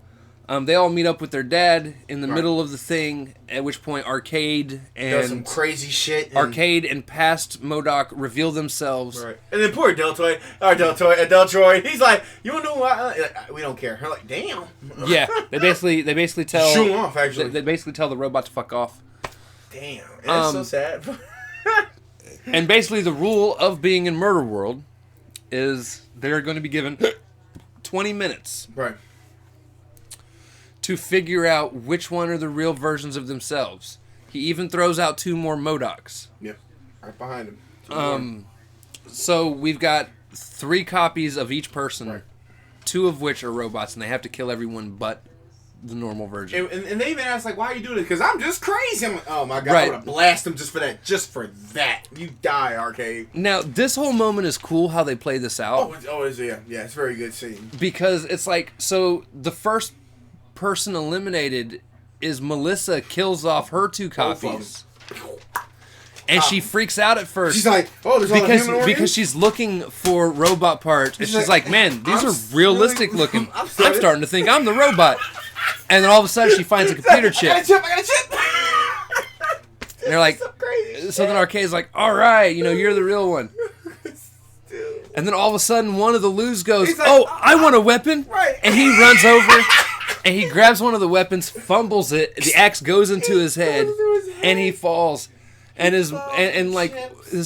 They all meet up with their dad in the middle of the thing, at which point Arcade does some crazy shit. Arcade and past M.O.D.O.K reveal themselves. Right. And then poor Deltroid, he's like, you don't know why? We don't care. They're like, damn. Yeah, they basically tell. Shoot him off, actually. They basically tell the robot to fuck off. Damn, that's so sad. And basically, the rule of being in Murder World is they're going to be given 20 minutes. Right. To figure out which one are the real versions of themselves. He even throws out 2 more M.O.D.O.Ks. Yep, right behind him. So we've got 3 copies of each person, 2 of which are robots, and they have to kill everyone but the normal version. And they even ask, like, why are you doing this? Because I'm just crazy. I'm like, oh my god, I want to blast him just for that. Just for that. You die, Arcade. Now, this whole moment is cool how they play this out. Yeah, it's a very good scene. Because it's like, so the first person eliminated is Melissa kills off her 2 copies. And she freaks out at first. She's like, oh, there's all the human organs? Because she's looking for robot parts. And she's like, man, these are realistic looking. I'm starting to think I'm the robot. And then all of a sudden she finds a computer chip. I got a chip. And they're like, so then Arcade's like, all right, you're the real one. And then all of a sudden one of the Lus goes, like, oh, I want a weapon. Right. And he runs over. And he grabs one of the weapons, fumbles it, the axe goes into his head, and he falls. And his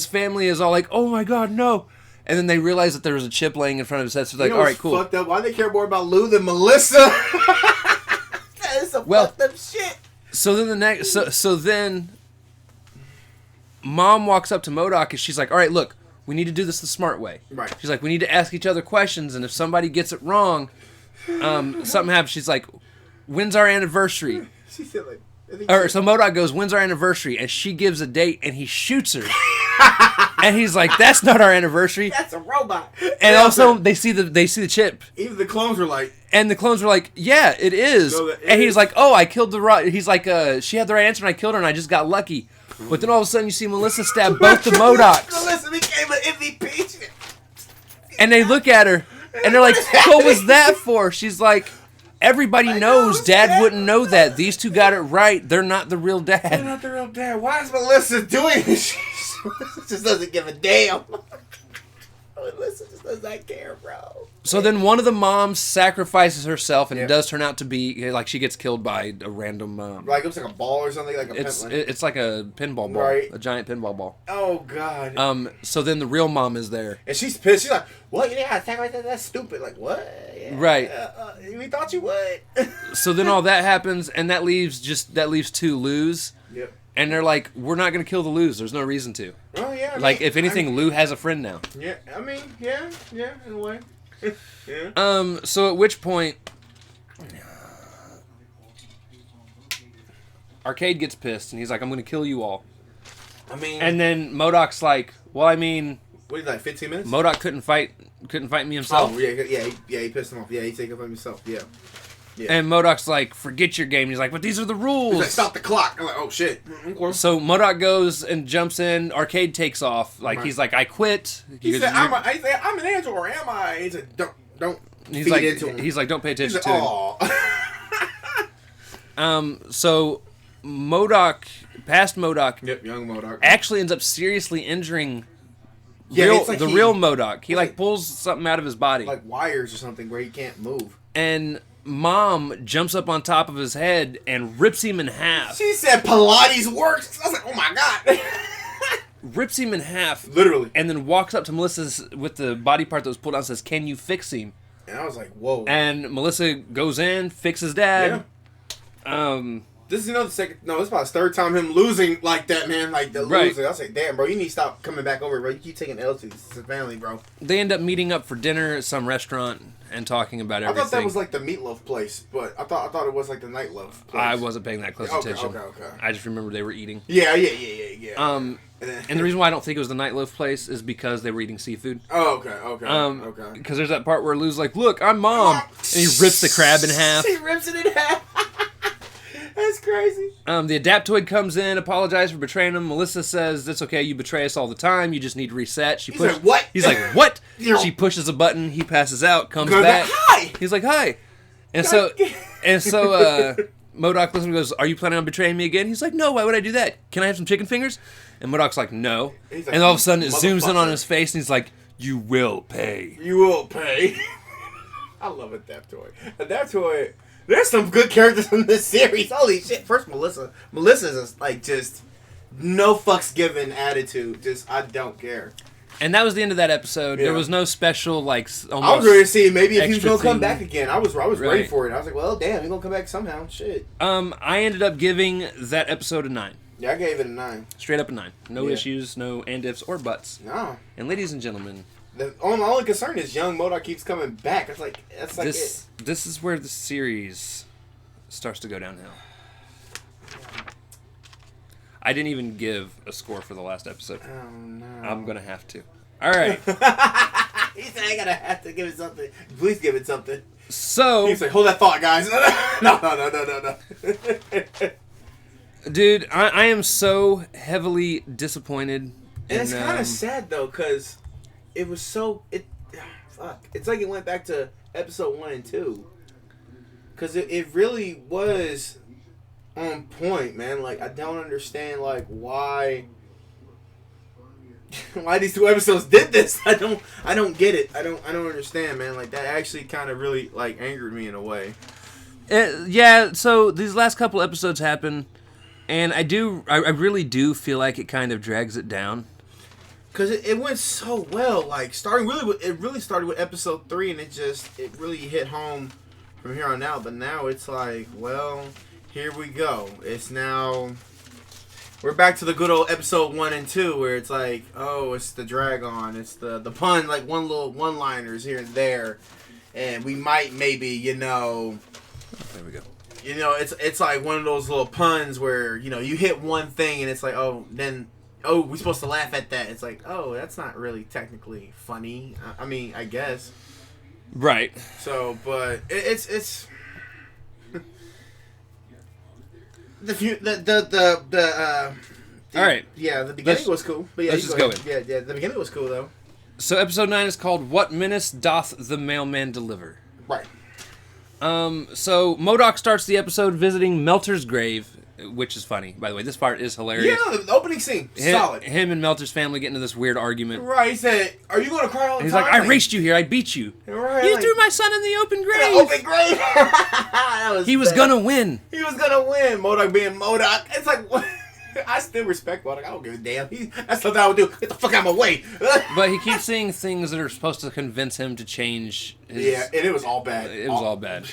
family is all like, oh my god, no. And then they realize that there was a chip laying in front of his head, so they're like, all right, cool. Fucked up. Why do they care more about Lou than Melissa? That is some fucked up shit. So then then Mom walks up to M.O.D.O.K and she's like, all right, look, we need to do this the smart way. Right. She's like, we need to ask each other questions, and if somebody gets it wrong, something happens. She's like, when's our anniversary? She said like. So M.O.D.O.K goes, when's our anniversary? And she gives a date, and he shoots her. And he's like, that's not our anniversary. That's a robot. And also, they see the chip. Even the clones were like. And the clones were like, yeah, it is. No, and he's like, oh, I killed the right. He's like, she had the right answer, and I killed her, and I just got lucky. But then all of a sudden, you see Melissa stab both the M.O.D.O.Ks. Melissa became an MVP. And they look at her, and they're like, what was that for? She's like, everybody knows Dad wouldn't know that. These two got it right. They're not the real dad. They're not the real dad. Why is Melissa doing this? She just doesn't give a damn. Melissa just does not care, bro. So then one of the moms sacrifices herself, and it does turn out to be, like, she gets killed by a random... like, it was like a ball or something? Like it's like a pinball ball. Right. A giant pinball ball. Oh, God. So then the real mom is there. And she's pissed. She's like, what? You didn't sacrifice that? That's stupid. Like, what? Yeah, right. We thought you would. So then all that happens, and that leaves two Lus. Yep. And they're like, we're not going to kill the Lus. There's no reason to. Oh, yeah. Like, if anything, Lou has a friend now. Yeah, I mean, yeah, in a way. Yeah. So at which point, Arcade gets pissed, and he's like, I'm going to kill you all. I mean... And then M.O.D.O.K's like, well, I mean... What is that, 15 minutes? M.O.D.O.K couldn't fight me himself. Oh, yeah, he pissed him off. Yeah, he taken from himself, yeah. And M.O.D.O.K's like, forget your game. And he's like, but these are the rules. He's like, stop the clock. I'm like, oh, shit. So M.O.D.O.K goes and jumps in. Arcade takes off. Like, he's like, I quit. He said, I'm an angel, or am I? He said, don't he's feed like, into him. He's like, don't pay attention to him. So M.O.D.O.K, past M.O.D.O.K, yep, young M.O.D.O.K, actually ends up seriously injuring real M.O.D.O.K. He like pulls something out of his body. Like wires or something where he can't move. And Mom jumps up on top of his head and rips him in half. She said Pilates works. I was like, oh my God. Rips him in half. Literally. And then walks up to Melissa's with the body part that was pulled out and says, can you fix him? And I was like, whoa. And Melissa goes in, fixes Dad. Yeah. This is another second. No, this is about his third time him losing like that, man. Like the losing. I was like, damn, bro, you need to stop coming back over, bro. You keep taking L's to his family, bro. They end up meeting up for dinner at some restaurant and talking about everything. I thought that was like the meatloaf place, but I thought it was like the nightloaf place. I wasn't paying that close attention. Okay. I just remember they were eating. Yeah. And the reason why I don't think it was the nightloaf place is because they were eating seafood. Oh, okay. Because there's that part where Lou's like, look, I'm Mom. And he rips the crab in half. He rips it in half. That's crazy. The Adaptoid comes in, apologizes for betraying him. Melissa says, it's okay, you betray us all the time. You just need to reset. He's like, what? He's like, what? She pushes a button. He passes out, comes back. Hi. He's like, hi. And so M.O.D.O.K. listens and goes, are you planning on betraying me again? He's like, no, why would I do that? Can I have some chicken fingers? And M.O.D.O.K's like, no. Like, and all of a sudden it zooms in on his face and he's like, you will pay. You will pay. I love Adaptoid. Adaptoid. There's some good characters in this series. Holy shit. First, Melissa. Melissa's like just no fucks given attitude. Just, I don't care. And that was the end of that episode. Yeah. There was no special, like, almost I was ready to see maybe if he was going to come back again. I was ready for it. I was like, well, damn, he's going to come back somehow. Shit. I ended up giving that episode a 9. Yeah, I gave it a 9. Straight up a 9. No issues, no and ifs or buts. No. And ladies and gentlemen, the only concern is young M.O.D.O.K keeps coming back. It's like this is where the series starts to go downhill. I didn't even give a score for the last episode. Oh no. I'm gonna have to. All right. He said I gotta have to give it something. Please give it something. So he's like, hold that thought, guys. No. Dude, I am so heavily disappointed. And it's kind of sad though, cause it was so fuck. It's like it went back to episode 1 and 2. Cause it really was on point, man. Like I don't understand like why these 2 episodes did this. I don't get it. I don't understand, man. Like that actually kind of really like angered me in a way. Yeah. So these last couple episodes happen, and I really do feel like it kind of drags it down. Cause it went so well. Like it really started with episode 3, and it really hit home from here on out. But now it's like, well, here we go. It's now we're back to the good old episode 1 and 2, where it's like, oh, it's the drag on, it's the pun, like one-liners here and there, and we might maybe, you know. There we go. You know, it's like one of those little puns where, you know, you hit one thing and it's like, oh, then, oh, we're supposed to laugh at that. It's like, oh, that's not really technically funny. I mean, I guess. Right. So, but it's all right. Yeah, the beginning was cool. But yeah, let's just go in. Yeah, the beginning was cool though. So episode 9 is called "What Menace Doth the Mailman Deliver?" Right. So M.O.D.O.K starts the episode visiting Melter's grave, which is funny, by the way. This part is hilarious. Yeah, the opening scene, solid. Him and Melter's family get into this weird argument. Right, he said, "Are you going to cry all the He's time?" like, "I raced you here. I beat you. Right, You like, threw my son in the open grave. the open grave." That was He was bad. gonna win." He was gonna win. M.O.D.O.K being M.O.D.O.K. It's like, what? I still respect M.O.D.O.K. I don't give a damn. That's something I would do. Get the fuck out of my way. But he keeps seeing things that are supposed to convince him to change his... Yeah, and it was all bad. It was all bad.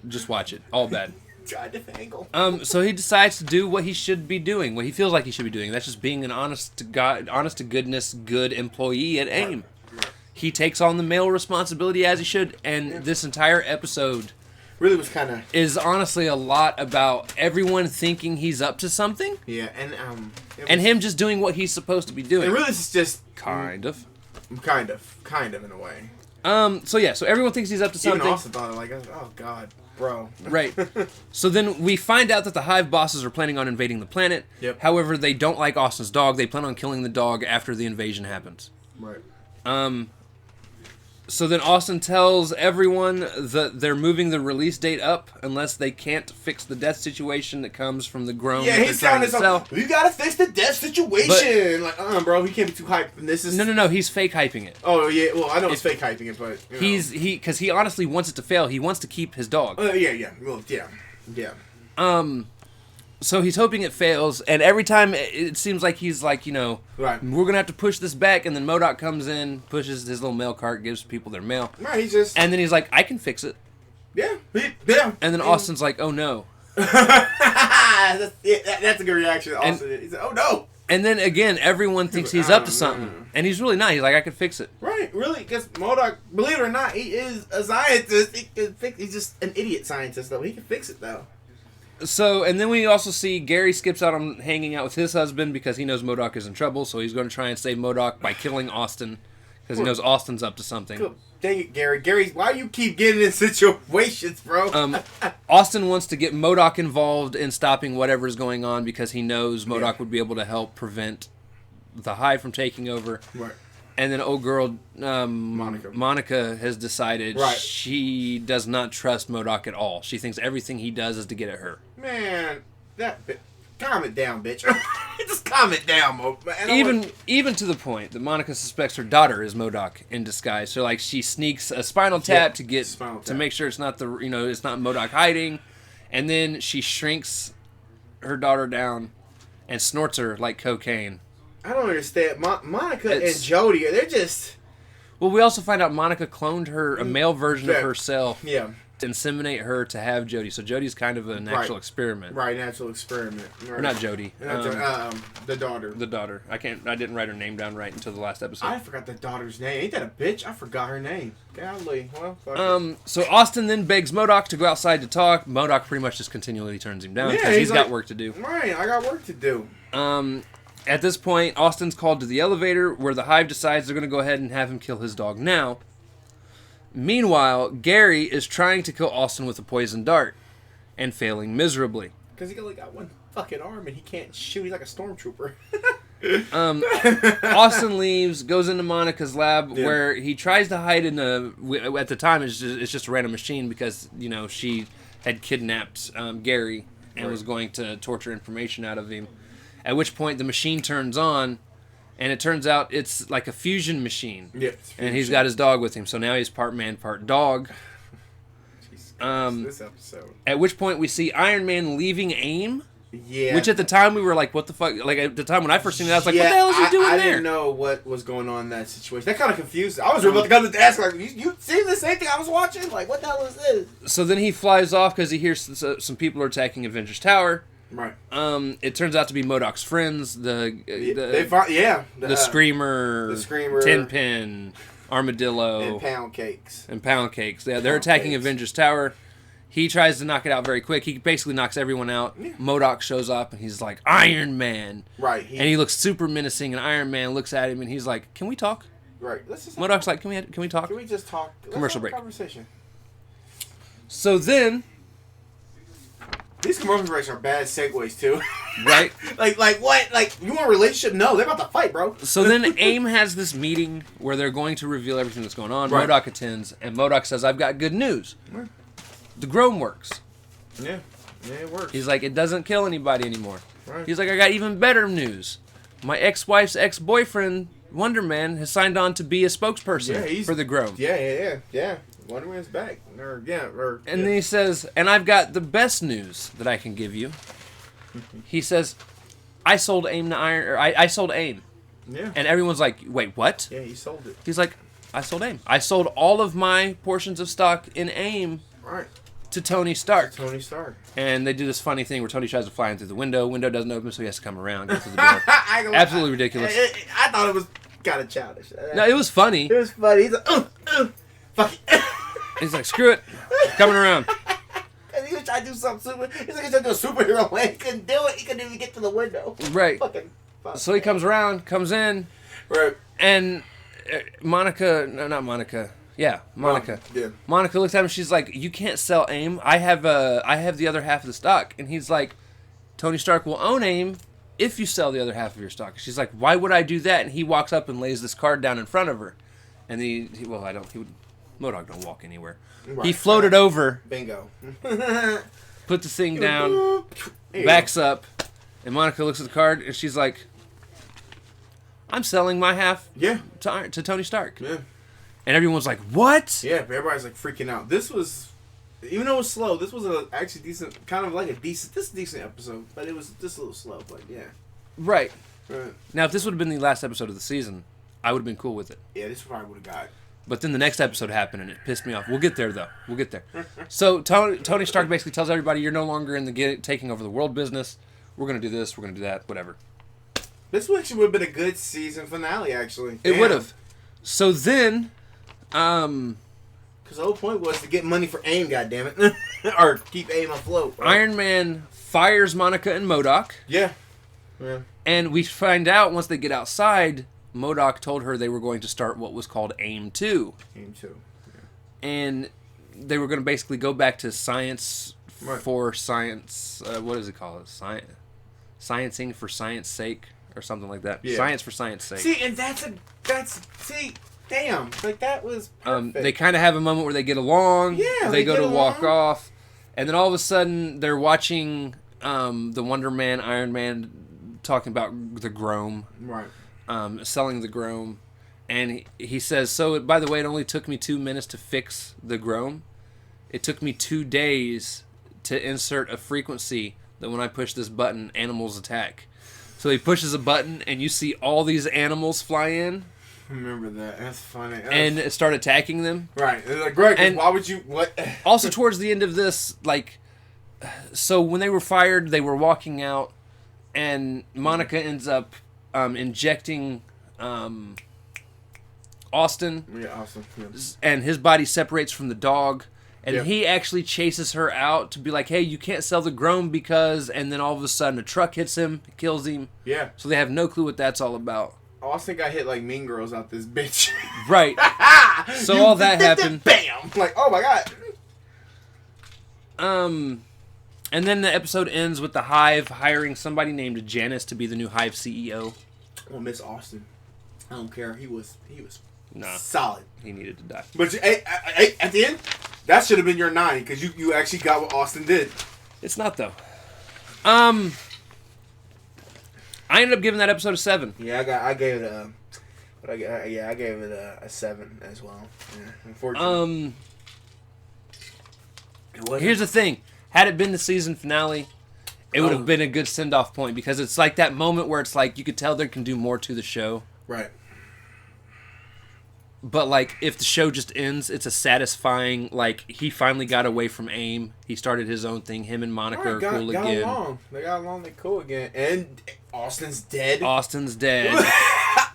Just watch it. All bad. Tried to angle. So he decides to do what he should be doing, what he feels like he should be doing. That's just being an honest to goodness, good employee at AIM. Right. He takes on the mail responsibility as he should, and this entire episode Really was kind of... is honestly a lot about everyone thinking he's up to something, Yeah, and him just doing what he's supposed to be doing. And really, this is just... Kind of in a way. So everyone thinks he's up to something. Even Austin thought, like, oh, God, bro. Right. So then we find out that the Hive bosses are planning on invading the planet. Yep. However, they don't like Austin's dog. They plan on killing the dog after the invasion happens. Right. So then Austin tells everyone that they're moving the release date up unless they can't fix the death situation that comes from the grown Yeah, that he's they're trying sounding to sell. so... We gotta fix the death situation! Bro, he can't be too hyped. And this is... No, he's fake hyping it. Oh, yeah, well, I know it's fake hyping it, but... You know. Because he honestly wants it to fail. He wants to keep his dog. Yeah. Well, yeah. So he's hoping it fails, and every time it seems like he's like, you know, Right. we're going to have to push this back, and then M.O.D.O.K comes in, pushes his little mail cart, gives people their mail. Right, he's just... And then he's like, I can fix it. Yeah. And then Austin's like, oh no. That's a good reaction. Austin, he's like, oh no. And then again, everyone thinks he's up to something. And he's really not. He's like, I can fix it. Right, really, because M.O.D.O.K, believe it or not, he is a scientist. He can fix, he's just an idiot scientist, though. He can fix it, though. So, and then we also see Gary skips out on hanging out with his husband because he knows M.O.D.O.K is in trouble, so he's going to try and save M.O.D.O.K by killing Austin because he knows Austin's up to something. Cool. Dang it, Gary. Gary, why you keep getting in situations, bro? Austin wants to get M.O.D.O.K involved in stopping whatever's going on because he knows M.O.D.O.K would be able to help prevent the Hive from taking over. Right. And then old girl Monica has decided she does not trust M.O.D.O.K at all. She thinks everything he does is to get at her. Man, calm it down, bitch. Just calm it down, Mo. Even to the point that Monica suspects her daughter is M.O.D.O.K in disguise. So like she sneaks a spinal tap to make sure it's not it's not M.O.D.O.K hiding, and then she shrinks her daughter down and snorts her like cocaine. I don't understand. Monica and Jody, they're just... Well, we also find out Monica cloned a male version of herself. Yeah. To inseminate her to have Jody. So Jody's kind of a natural experiment. Right, natural experiment. Right. Or not Jody. The daughter. The daughter. I didn't write her name down right until the last episode. I forgot the daughter's name. Ain't that a bitch? I forgot her name. Golly. Well, fuck it. So Austin then begs M.O.D.O.K to go outside to talk. M.O.D.O.K pretty much just continually turns him down because he's got work to do. Right, I got work to do. At this point, Austin's called to the elevator where the Hive decides they're going to go ahead and have him kill his dog now. Meanwhile, Gary is trying to kill Austin with a poison dart and failing miserably. Because he only got one fucking arm and he can't shoot. He's like a stormtrooper. Austin leaves, goes into Monica's lab where he tries to hide in at the time it's just a random machine because, you know, she had kidnapped Gary and was going to torture information out of him. At which point the machine turns on, and it turns out it's like a fusion machine. Yeah. And he's got his dog with him, so now he's part man, part dog. Jesus Christ, this episode. At which point we see Iron Man leaving AIM. Yeah. Which at the time we were like, what the fuck? Like at the time when I first seen it, I was like, what the hell is he doing there? I didn't know what was going on in that situation. That kind of confused me. I was about to come to the desk like, you seen the same thing I was watching? Like, what the hell is this? So then he flies off because he hears some people are attacking Avengers Tower. Right. It turns out to be M.O.D.O.K's friends, the Screamer, Screamer, Tenpin, Armadillo, and Pound Cakes. Yeah, they're attacking Avengers Tower. He tries to knock it out very quick. He basically knocks everyone out. Yeah. M.O.D.O.K shows up, and he's like, Iron Man. Right. And he looks super menacing, and Iron Man looks at him, and he's like, can we talk? Right. Let's just M.O.D.O.K's like, can we talk? Can we just talk? Commercial break. Conversation. So then... These commercial breaks are bad segues, too. Right? like what? Like, you want a relationship? No, they're about to fight, bro. So then AIM has this meeting where they're going to reveal everything that's going on. Right. M.O.D.O.K attends, and M.O.D.O.K says, I've got good news. Right. The Grome works. Yeah, it works. He's like, it doesn't kill anybody anymore. Right. He's like, I got even better news. My ex-wife's ex-boyfriend, Wonder Man, has signed on to be a spokesperson for the Grome. Yeah. Wonder Man's back. And then he says, and I've got the best news that I can give you. He says, I sold AIM to I sold AIM. Yeah. And everyone's like, wait, what? Yeah, he sold it. He's like, I sold AIM. I sold all of my portions of stock in AIM. Right. To Tony Stark. And they do this funny thing where Tony tries to fly in through the window. Window doesn't open, so he has to come around. Go through the door. Absolutely ridiculous. I thought it was kind of childish. No, it was funny. It was funny. He's like, fuck it. He's like, screw it. Coming around. And he was trying to do something super. He's like, he's trying to do a superhero way. He couldn't do it. He couldn't even get to the window. Right. Fuck. So he comes around, comes in. Right. And not Monica. Yeah, Monica. Yeah. Monica looks at him. She's like, "You can't sell AIM. I have the other half of the stock." And he's like, "Tony Stark will own AIM if you sell the other half of your stock." She's like, "Why would I do that?" And he walks up and lays this card down in front of her. And M.O.D.O.K don't walk anywhere. Right. He floated over. Bingo. Put the thing down. Backs up. And Monica looks at the card and she's like, "I'm selling my half. Yeah. To Tony Stark." Yeah. And everyone's like, "What?" Yeah, everybody's like freaking out. This was, even though it was slow, this was actually decent, decent episode, but it was just a little slow, but yeah. Right. Now, if this would have been the last episode of the season, I would have been cool with it. Yeah, this probably would have got. But then the next episode happened and it pissed me off. We'll get there, though. We'll get there. So Tony Stark basically tells everybody, you're no longer in the taking over the world business. We're going to do this, we're going to do that, whatever. This actually would have been a good season finale, actually. It would have. So then... Because the whole point was to get money for AIM, goddammit. Or keep AIM afloat. Right? Iron Man fires Monica and M.O.D.O.K. Yeah. And we find out once they get outside, M.O.D.O.K told her they were going to start what was called AIM 2. AIM 2. Yeah. And they were going to basically go back to science for science. What does it call it? Sciencing for science sake or something like that. Yeah. Science for science sake. See, and damn, like that was perfect. They kind of have a moment where they get along. Yeah, they go to walk off, and then all of a sudden they're watching the Wonder Man, Iron Man talking about the Grome, right? Selling the Grome, and he says, "So by the way, it only took me 2 minutes to fix the Grome. It took me 2 days to insert a frequency that when I push this button, animals attack." So he pushes a button, and you see all these animals fly in. Remember that. That's funny. And start attacking them. Right. They're like, Greg, and why would you... What? Also, towards the end of this, so when they were fired, they were walking out, and Monica ends up injecting Austin. Yeah, Austin. Yeah. And his body separates from the dog. And he actually chases her out to be like, hey, you can't sell the Grome because... And then all of a sudden, a truck hits him, kills him. Yeah. So they have no clue what that's all about. Austin got hit like Mean Girls out this bitch. Right. So all that happened. Bam! Like, oh my god. And then the episode ends with the Hive hiring somebody named Janice to be the new Hive CEO. Well, Miss Austin. I don't care. He was nah, solid. He needed to die. But at the end, that should have been your 9 because you actually got what Austin did. It's not though. I ended up giving that episode a 7. Yeah, I gave it a 7 as well. Yeah, unfortunately. Here's the thing: had it been the season finale, it would have been a good send-off point because it's like that moment where it's like you could tell they can do more to the show. Right. But like, if the show just ends, it's a satisfying. Like he finally got away from AIM. He started his own thing. Him and Monica are cool again. They got along. They're cool again. And Austin's dead. Austin's dead.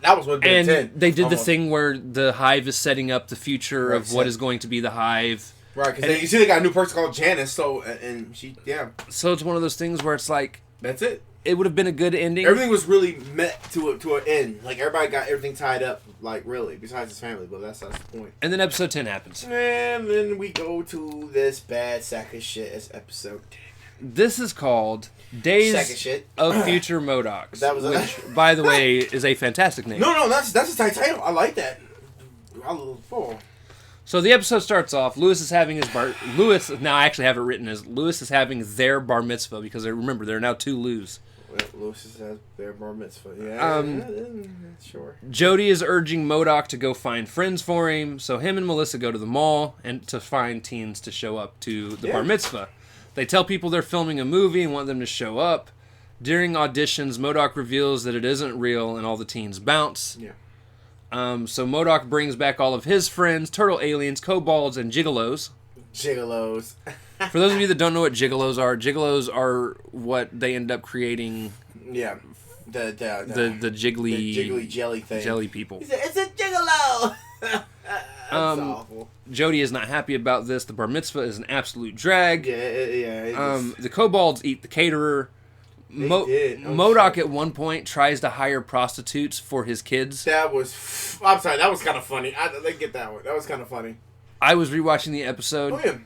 That was what they and did. they did the thing where the Hive is setting up the future of what is going to be the Hive. Right, because you see they got a new person called Janice, so, and she, So it's one of those things where it's like... That's it. It would have been a good ending. Everything was really met to an end. Like, everybody got everything tied up, like, really, besides his family, but that's the point. And then episode 10 happens. And then we go to this bad sack of shit as episode 10. This is called Days of Future M.O.D.O.K. That was which, by the way, is a fantastic name. No, that's a tight title. I like that. So the episode starts off. Lewis is having his now I actually have it written as Lewis is having their bar mitzvah because remember there are now 2 Lewis. Lewis has their bar mitzvah. Yeah, sure. Jody is urging M.O.D.O.K to go find friends for him, so him and Melissa go to the mall and to find teens to show up to the bar mitzvah. They tell people they're filming a movie and want them to show up. During auditions, M.O.D.O.K reveals that it isn't real and all the teens bounce. Yeah. So M.O.D.O.K brings back all of his friends, turtle aliens, kobolds, and gigolos. Gigolos. For those of you that don't know what gigolos are what they end up creating. Yeah. The jiggly... The jiggly jelly thing. Jelly people. It's a gigolo! That's awful. Jody is not happy about this. The bar mitzvah is an absolute drag. Yeah. The kobolds eat the caterer. M.O.D.O.K at one point tries to hire prostitutes for his kids. I'm sorry, that was kind of funny. I didn't get that one. That was kind of funny. I was rewatching the episode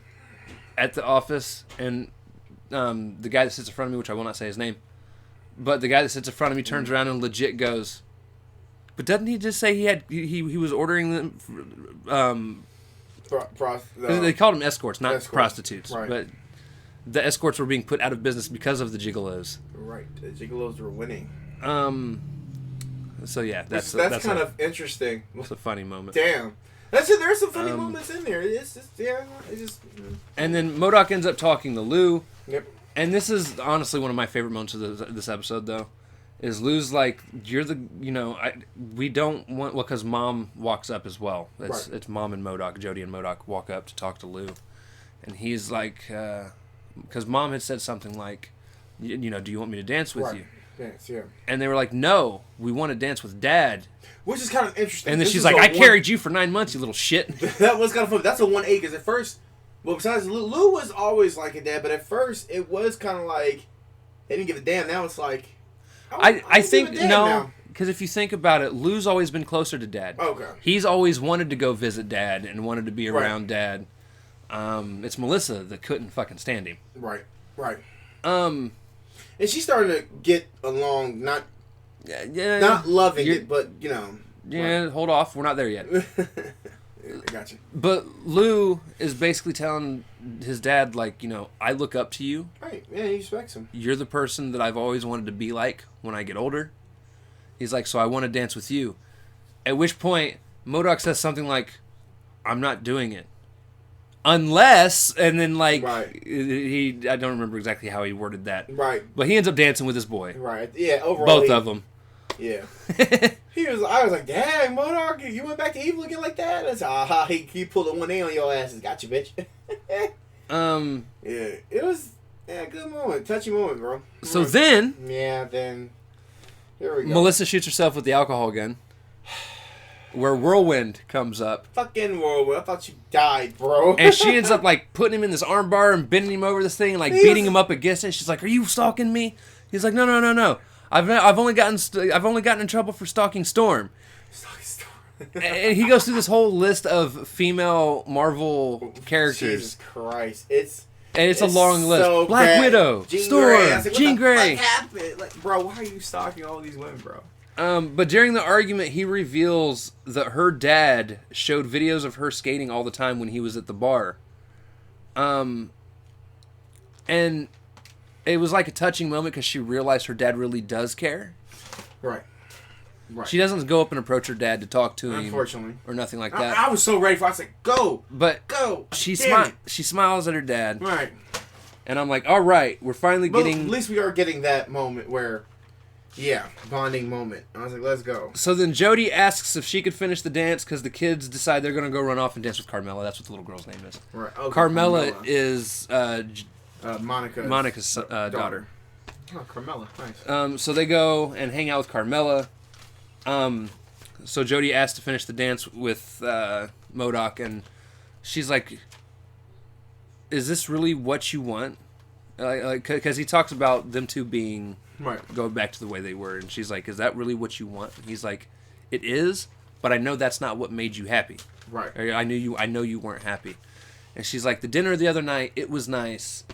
at the office, and the guy that sits in front of me, which I will not say his name, but the guy that sits in front of me turns around and legit goes, but doesn't he just say he was ordering them? They called them escorts, not prostitutes. Right. But the escorts were being put out of business because of the gigolos. Right, the gigolos were winning. So yeah, that's kind of interesting. It's a funny moment. Damn, there's some funny moments in there. It's just. And then M.O.D.O.K ends up talking to Lou. Yep. And this is honestly one of my favorite moments of this episode, though. Is Lou's like, we don't want, because Mom walks up as well. It's Mom and M.O.D.O.K, Jody and M.O.D.O.K walk up to talk to Lou, and he's like. Because Mom had said something like, do you want me to dance with you? Dance, yeah. And they were like, no, we want to dance with Dad. Which is kind of interesting. And then she's like, I carried you for 9 months, you little shit. That was kind of funny. That's a 1A, because at first, besides Lou was always like a dad, but at first it was kind of like, they didn't give a damn. Now it's like, I think, no, because if you think about it, Lou's always been closer to Dad. Okay. He's always wanted to go visit Dad and wanted to be around Dad. It's Melissa that couldn't fucking stand him. Right. And she's starting to get along, not loving it, but Yeah, hold off. We're not there yet. I got you. But Lou is basically telling his dad, like, I look up to you. Right. Yeah, he respects him. You're the person that I've always wanted to be like when I get older. He's like, so I want to dance with you. At which point, M.O.D.O.K says something like, I'm not doing it. Unless, and then I don't remember exactly how he worded that. Right. But he ends up dancing with his boy. Right. Yeah, overall. Both of them. Yeah. I was like, dang, M.O.D.O.K, you went back to evil again like that? That's he pulled a 1A on your ass. Got you, bitch. Yeah. It was a good moment. Touchy moment, bro. So then. Yeah, then. Here we go. Melissa shoots herself with the alcohol gun. Where Whirlwind comes up. Fucking Whirlwind. I thought you died, bro. And she ends up, putting him in this arm bar and bending him over this thing and, beating him up against it. She's like, are you stalking me? He's like, no. I've only gotten in trouble for stalking Storm. And he goes through this whole list of female Marvel characters. Jesus Christ. It's a long list. So Black bad. Widow, Storm, Jean Grey. What happened? Bro, why are you stalking all these women, bro? But during the argument, he reveals that her dad showed videos of her skating all the time when he was at the bar. And it was like a touching moment because she realized her dad really does care. Right. She doesn't go up and approach her dad to talk to him. Unfortunately. Or nothing like that. I was so ready for it. I was like, go. But go. She smiles at her dad. Right. And I'm like, all right, we're finally getting... At least we are getting that moment where... Yeah, bonding moment. I was like, let's go. So then Jody asks if she could finish the dance because the kids decide they're going to go run off and dance with Carmela. That's what the little girl's name is. Right. Okay, Carmela is Monica's daughter. Oh, Carmela. Nice. So they go and hang out with Carmela. so Jodie asked to finish the dance with M.O.D.O.K, and she's like, "Is this really what you want?" Because he talks about them two being going back to the way they were, and she's like, "Is that really what you want?" And he's like, "It is, but I know that's not what made you happy. Right. Or, I know you weren't happy." And she's like, "The dinner the other night, it was nice."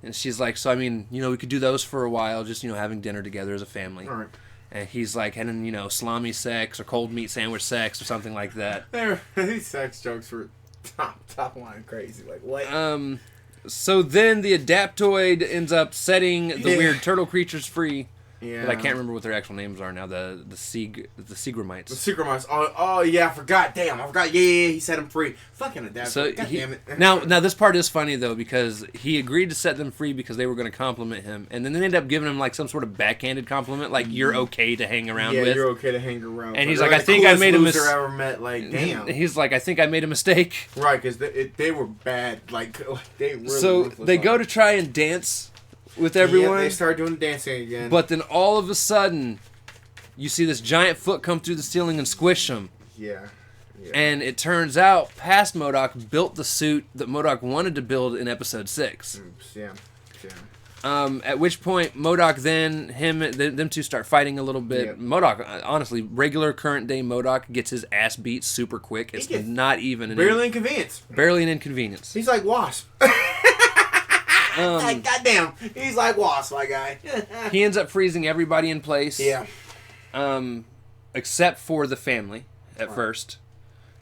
And she's like, "So I mean, we could do those for a while, just having dinner together as a family." Right. And he's like, and salami sex or cold meat sandwich sex or something like that. These sex jokes were top line crazy. Like what? So then the Adaptoid ends up setting the weird turtle creatures free. Yeah. But I can't remember what their actual names are now. The Seagramites. The Seagramites. Oh yeah, I forgot. Damn, I forgot. Yeah, he set them free. Fucking Adaptoid. So God damn it. Now this part is funny though, because he agreed to set them free because they were going to compliment him, and then they ended up giving him like some sort of backhanded compliment, like you're okay to hang around with. Yeah, you're okay to hang around. And he's like, I think I made a mistake. Ever met? Like, damn. He's like, I think I made a mistake. Right, because they were bad. Like they really. So they go to try and dance with everyone. Yeah, they start doing dancing again. But then all of a sudden, you see this giant foot come through the ceiling and squish them. Yeah. And it turns out past M.O.D.O.K built the suit that M.O.D.O.K wanted to build in episode 6. Yeah. At which point M.O.D.O.K them two start fighting a little bit. Yep. M.O.D.O.K, honestly, regular current day M.O.D.O.K gets his ass beat super quick. It's not even barely inconvenience. Barely an inconvenience. He's like Wasp. Like, goddamn, he's like Wasp, my guy. He ends up freezing everybody in place. Yeah. Except for the family at first.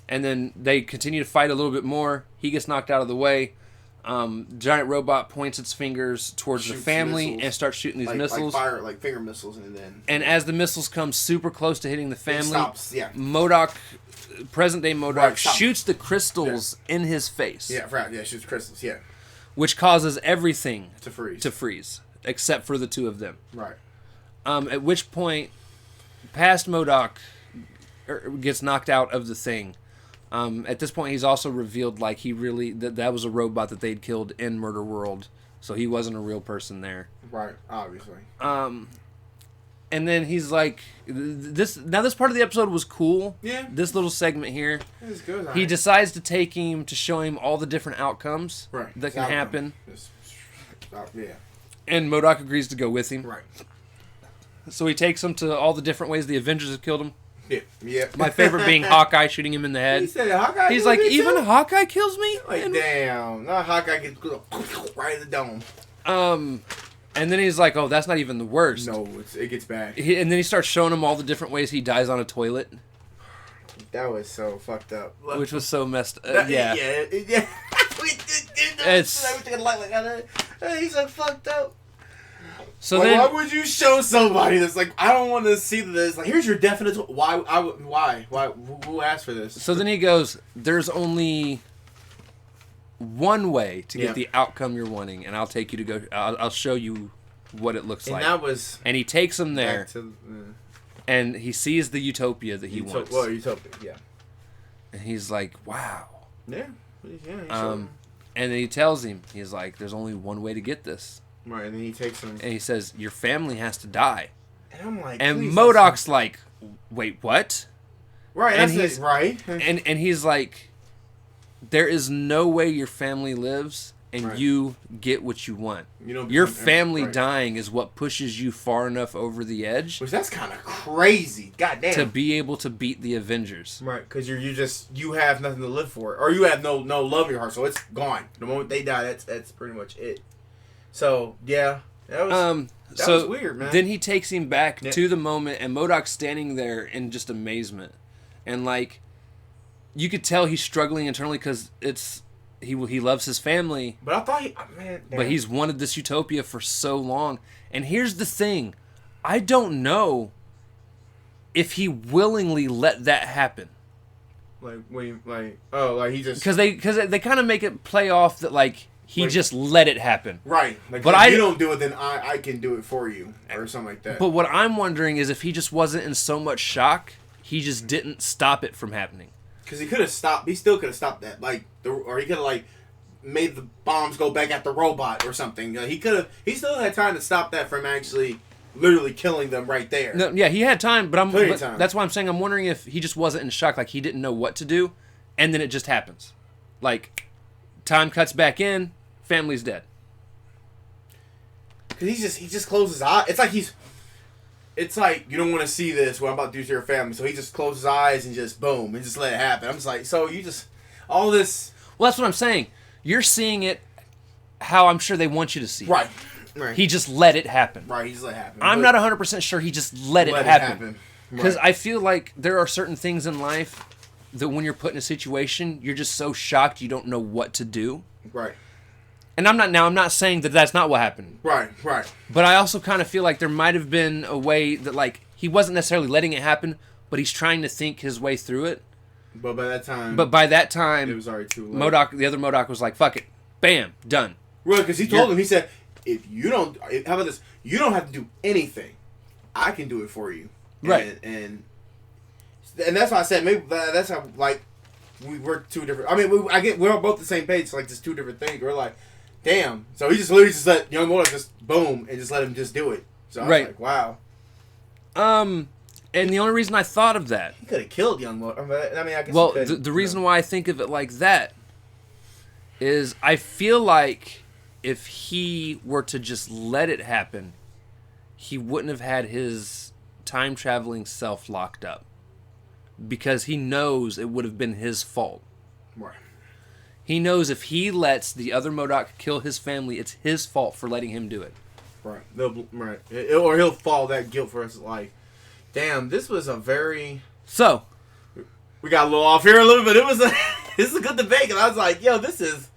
And then they continue to fight a little bit more. He gets knocked out of the way. Giant robot points its fingers towards the family missiles. And starts shooting these missiles. Like finger missiles, and then. And as the missiles come super close to hitting the family, stops, yeah. M.O.D.O.K, present day M.O.D.O.K, shoots the crystals in his face. Yeah, right. Yeah, shoots crystals. Yeah. Which causes everything to freeze, except for the two of them. Right. At which point, past M.O.D.O.K gets knocked out of the thing. At this point, he's also revealed like that was a robot that they'd killed in Murder World, so he wasn't a real person there. Right, obviously. And then he's like, this part of the episode was cool. Yeah. This little segment here. It was good. He decides to take him to show him all the different outcomes that can happen. Yeah. And M.O.D.O.K agrees to go with him. Right. So he takes him to all the different ways the Avengers have killed him. Yeah. My favorite being Hawkeye shooting him in the head. He said Hawkeye. He's like, even Hawkeye kills me? Like, damn. No, Hawkeye gets right in the dome. And then he's like, oh, that's not even the worst. No, it gets bad. And then he starts showing him all the different ways he dies on a toilet. That was so fucked up. Which was so messed up. Yeah. He's so fucked up. So like, then, why would you show somebody that's like, I don't want to see this? Like, here's your definite. Why? Who asked for this? So then he goes, there's only one way to get the outcome you're wanting, and I'll take you to go. I'll show you what it looks like. That was. And he takes him there, and he sees the utopia that he wants. Well, utopia, yeah. And he's like, wow. Yeah. And then he tells him, he's like, there's only one way to get this. Right, and then he takes him. And he says, your family has to die. And I'm like, and M.O.D.O.K's like, wait, what? Right, and he's right. And he's like, there is no way your family lives and you get what you want. Your family dying is what pushes you far enough over the edge. Which that's kind of crazy. Goddamn. To be able to beat the Avengers. Right, because you have nothing to live for, or you have no love in your heart, so it's gone. The moment they die, that's pretty much it. So yeah, that was weird, man. Then he takes him back to the moment, and M.O.D.O.K's standing there in just amazement, and like, you could tell he's struggling internally because he loves his family. But I thought but he's wanted this utopia for so long. And here's the thing, I don't know if he willingly let that happen. He just because they kind of make it play off that like. He just let it happen. Right. But if you don't do it, then I can do it for you. Or something like that. But what I'm wondering is if he just wasn't in so much shock, he just didn't stop it from happening. Because he could have stopped. He still could have stopped that. Or he could have, made the bombs go back at the robot or something. He still had time to stop that from actually literally killing them right there. No, yeah, he had time, but Time. That's why I'm saying I'm wondering if he just wasn't in shock, like he didn't know what to do, and then it just happens. Like, time cuts back in, family's dead. Cause he just closes his eyes. It's like you don't want to see this. What I'm about to do to your family, so he just closes his eyes and just boom and just let it happen. I'm just like, so you just all this. Well, that's what I'm saying. You're seeing it how I'm sure they want you to see it. Right. He just let it happen. Right, he just let it happen. I'm not 100% sure he just let it happen. Because Right. I feel like there are certain things in life that when you're put in a situation, you're just so shocked you don't know what to do. Right. And I'm not saying that that's not what happened. Right. But I also kind of feel like there might have been a way that, like, he wasn't necessarily letting it happen, but he's trying to think his way through it. But by that time, it was already too late. M.O.D.O.K, the other M.O.D.O.K was like, fuck it. Bam. Done. Right, because he told him, he said, if you don't, how about this? You don't have to do anything. I can do it for you. Right. And that's why I said, maybe that's how, like, we were two different. I mean, we're all both the same page, like, just two different things. We're like, damn. So he just literally just let young M.O.D.O.K just boom and just let him just do it. So I was like, wow. And the only reason I thought of that, he could have killed young M.O.D.O.K. I mean, I guess. Well, the reason why I think of it like that is I feel like if he were to just let it happen, he wouldn't have had his time traveling self locked up because he knows it would have been his fault. Right. He knows if he lets the other M.O.D.O.K kill his family, it's his fault for letting him do it. Right. Right. Or he'll follow that guilt for his life. Damn, this was a very... So, we got a little off here a little bit. This is a good debate, and I was like, yo, this is...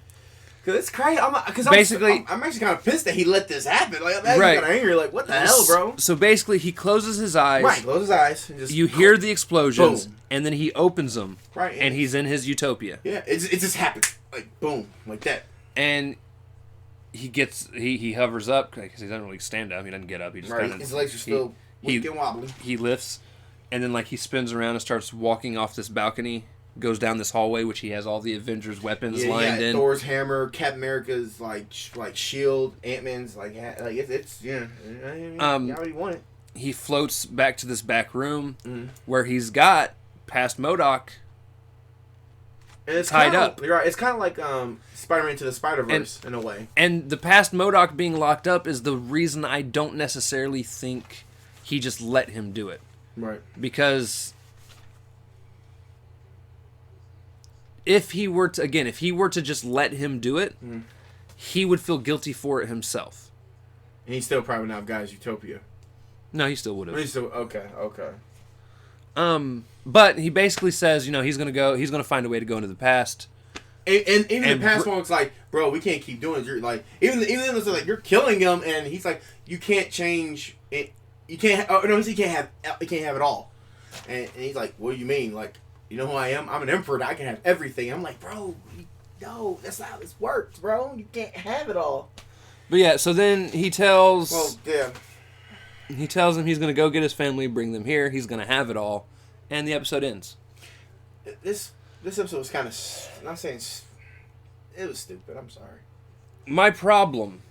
Because it's crazy. I'm actually kind of pissed that he let this happen. Like, I'm actually kind of angry. Like, what the hell, bro? So basically, he closes his eyes. Right, close his eyes. And just, you hear the explosions, boom. And then he opens them. Right. And he's in his utopia. Yeah, it just happened. Like, boom, like that. And he hovers up, because he doesn't really stand up. He doesn't get up. He just kind of... His legs are still weak and wobbly. He lifts, and then, like, he spins around and starts walking off this balcony, goes down this hallway, which he has all the Avengers' weapons lined in. Thor's hammer, Captain America's, like shield, Ant-Man's, it's you already want it. He floats back to this back room, where he's got past M.O.D.O.K. And it's tied up. You're right. It's kind of like Spider-Man to the Spider-Verse in a way. And the past M.O.D.O.K. being locked up is the reason I don't necessarily think he just let him do it. Right. Because if he were to just let him do it, he would feel guilty for it himself. And he still probably not have got his utopia. No, he still would have. He's still okay. But he basically says, he's gonna find a way to go into the past. And even the past one was like, bro, we can't keep doing it. You're like, even though it's like you're killing him, and he's like, you can't change it. You can't. Oh, no, he can't have it all. And he's like, what do you mean? Like, you know who I am? I'm an emperor. I can have everything. I'm like, bro, no, that's not how this works, bro. You can't have it all. But yeah, so then he tells. Well, yeah. He tells him he's gonna go get his family, bring them here. He's gonna have it all, and the episode ends. This episode was kind of. I'm not saying it was stupid. I'm sorry. My problem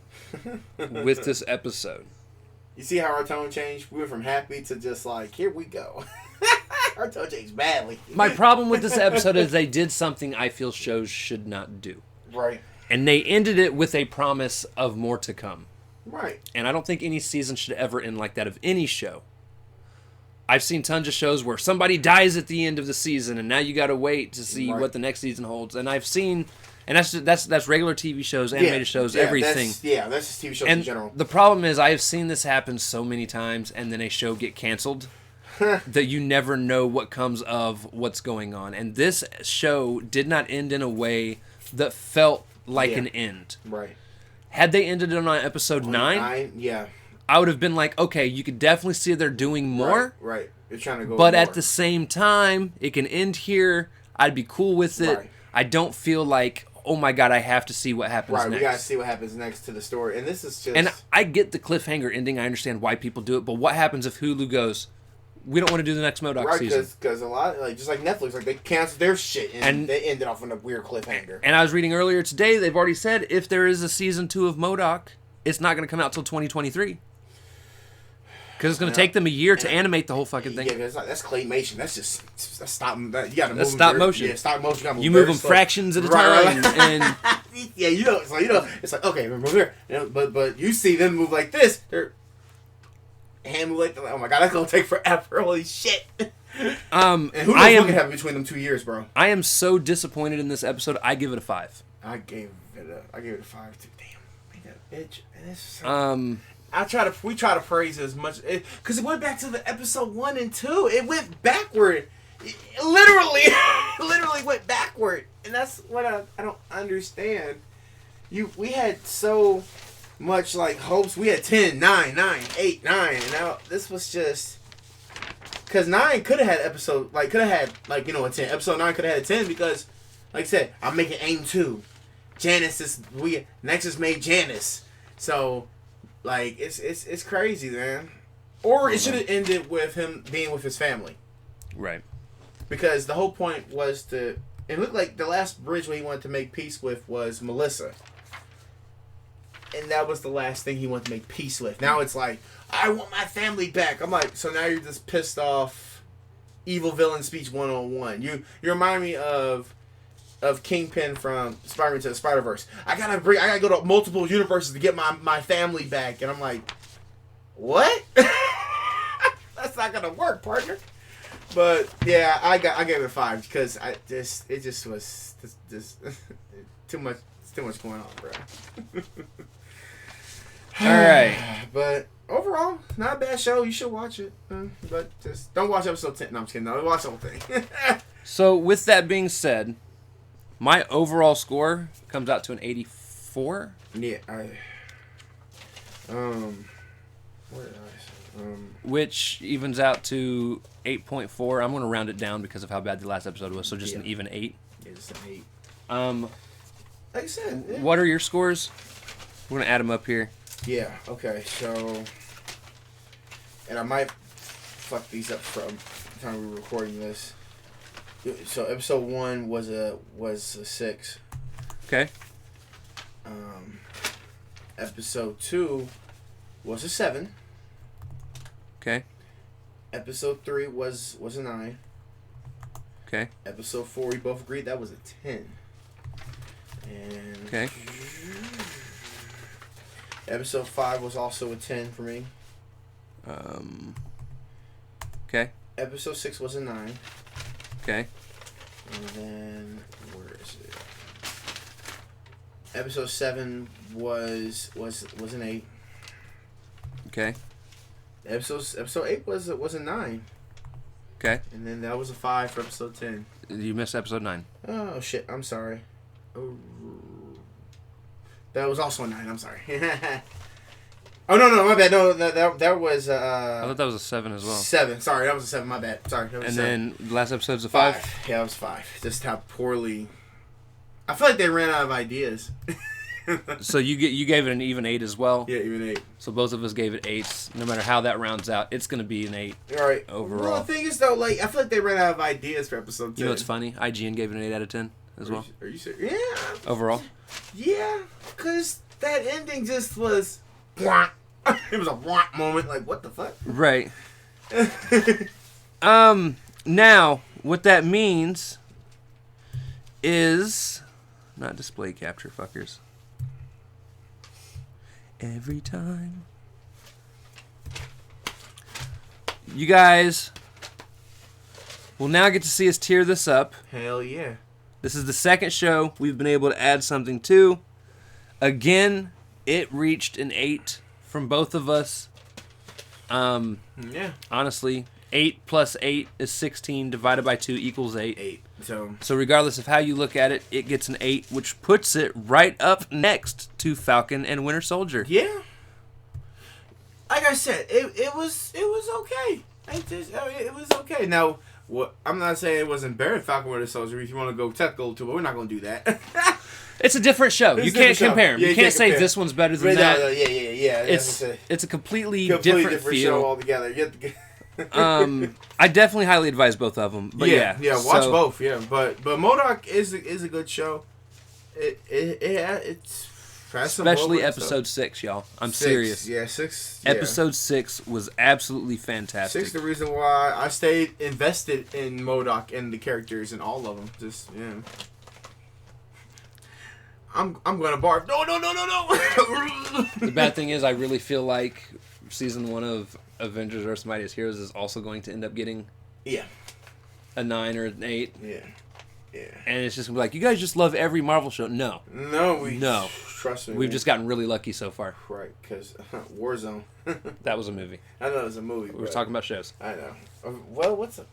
with this episode. You see how our tone changed? We went from happy to just like, here we go. Our tone changed badly. My problem with this episode is they did something I feel shows should not do. Right. And they ended it with a promise of more to come. Right. And I don't think any season should ever end like that of any show. I've seen tons of shows where somebody dies at the end of the season, and now you got to wait to see what the next season holds. And I've seen, and that's regular TV shows, animated shows, everything. That's just TV shows in general. The problem is I have seen this happen so many times, and then a show get canceled that you never know what comes of what's going on. And this show did not end in a way that felt like an end. Right. Had they ended it on episode 9, I would have been like, okay, you could definitely see they're doing more. Right. You're trying to go. But at the same time, it can end here. I'd be cool with it. Right. I don't feel like, oh my god, I have to see what happens next. Right, we gotta see what happens next to the story. And this is just. And I get the cliffhanger ending. I understand why people do it. But what happens if Hulu goes, we don't want to do the next M.O.D.O.K. season? Right, because a lot, just like Netflix, they canceled their shit and they ended off on a weird cliffhanger. And I was reading earlier today, they've already said if there is a season 2 of M.O.D.O.K, it's not going to come out till 2023. Because it's going to take them a year to animate the whole fucking thing. Yeah, that's claymation. That's stop. You got to move. That's stop motion. Yeah, stop motion. You move them fractions at a time, and yeah, it's like okay, move here. But you see them move like this. They're hand move like that. Oh my god, that's gonna take forever. Holy shit. And who knows what can happen between them 2 years, bro? I am so disappointed in this episode. I give it a 5. I gave it a 5 too. Damn, that bitch. And it's so, we try to praise it as much because it went back to the episode 1 and 2. It went backward. It literally went backward, and that's what I don't understand. We had so much like hopes. We had 10, 9, 9, 8, 9, and now this was just. Because 9 could have had a 10. Episode 9 could have had a 10 because, like I said, I'm making AIM 2. Nexus made Janice. So, like, it's crazy, man. Or it should have ended with him being with his family. Right. Because the whole point was it looked like the last bridge where he wanted to make peace with was Melissa. And that was the last thing he wanted to make peace with. Now it's like, I want my family back. I'm like, so now you're just pissed off. Evil villain speech 101. You remind me of Kingpin from Spider-Man to the Spider-Verse. I gotta go to multiple universes to get my family back. And I'm like, what? That's not gonna work, partner. But yeah, I gave it a 5 because it just was too much going on, bro. All right, but overall, not a bad show. You should watch it, but just don't watch episode 10. No, I'm just kidding. No, watch the whole thing. So with that being said, my overall score comes out to an 84. Yeah, what did I say? Which evens out to 8.4. I'm going to round it down because of how bad the last episode was, so just an even 8. Yeah, just an 8. Like I said, yeah. What are your scores? We're going to add them up here. Yeah, okay, so... And I might fuck these up from the time we were recording this. So episode 1 was a 6. Okay. Episode 2 was a 7. Okay. Episode 3 was a 9. Okay. Episode 4, we both agreed that was a 10. And okay. Episode 5 was also a 10 for me. Okay. Episode 6 was a 9. Okay. And then where is it? Episode 7 was an 8. Okay. Episode 8 was a 9. Okay. And then that was a 5 for episode 10. You missed episode 9. Oh shit! I'm sorry. Oh, that was also a 9. I'm sorry. Oh no, my bad. No, that was. I thought that was a 7 as well. 7. Sorry, that was a 7. My bad. Sorry. That was and 7. Then the last episode's a 5. Yeah, it was 5. Just how poorly. I feel like they ran out of ideas. So you gave it an even 8 as well. Yeah, even 8. So both of us gave it 8s. No matter how that rounds out, it's going to be an 8. All right. Overall. Well, the thing is though, like I feel like they ran out of ideas for episode 10. You know what's funny? IGN gave it an 8 out of 10 as well. Are you serious? Yeah. Overall. Yeah, because that ending just was. It was a womp moment. Like what the fuck? Right. Now what that means is not display capture, fuckers. Every time. You guys will now get to see us tear this up. Hell yeah. This is the second show we've been able to add something to. Again, it reached an 8 from both of us. Yeah. Honestly, 8 plus 8 is 16. Divided by 2 equals 8. 8. So regardless of how you look at it, it gets an 8, which puts it right up next to Falcon and Winter Soldier. Yeah. Like I said, it was okay. It was okay. Now, what I'm not saying it wasn't better than Falcon Winter Soldier if you want to go technical too, but we're not going to do that. It's a different show. You can't compare them. Yeah, you can't say compare. This one's better than that. No, yeah. It's a completely different feel. show altogether. I definitely highly advise both of them. But yeah, watch both. Yeah, but M.O.D.O.K is a good show. It's Especially episode 6, y'all. I'm serious. Yeah, 6. Yeah. Episode 6 was absolutely fantastic. 6 the reason why I stayed invested in M.O.D.O.K and the characters and all of them. Just, yeah. I'm gonna barf. No. The bad thing is, I really feel like season 1 of Avengers: Earth's Mightiest Heroes is also going to end up getting a 9 or an 8. Yeah. And it's just gonna be like, you guys just love every Marvel show. No. Trust me. We've just gotten really lucky so far. Right, because Warzone. That was a movie. I know it was a movie. We were talking about shows. I know. Well, what would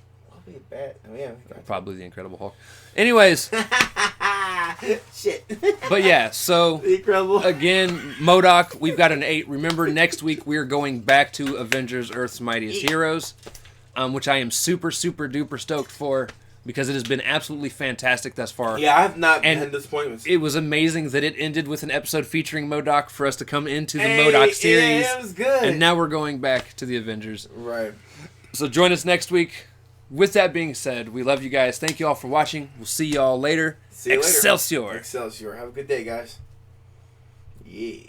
be bad? Oh, yeah. Probably the Incredible Hulk. Anyways. Shit. But yeah, so Incredible. Again, M.O.D.O.K, we've got an 8. Remember, next week we're going back to Avengers: Earth's Mightiest Heroes, which I am super, super duper stoked for because it has been absolutely fantastic thus far. Yeah, I have not had disappointments. It was amazing that it ended with an episode featuring M.O.D.O.K for us to come into the M.O.D.O.K series. Yeah, it was good. And now we're going back to the Avengers. Right. So join us next week. With that being said, we love you guys. Thank you all for watching. We'll see y'all later. See you Excelsior. later. Excelsior. Have a good day, guys. Yeah.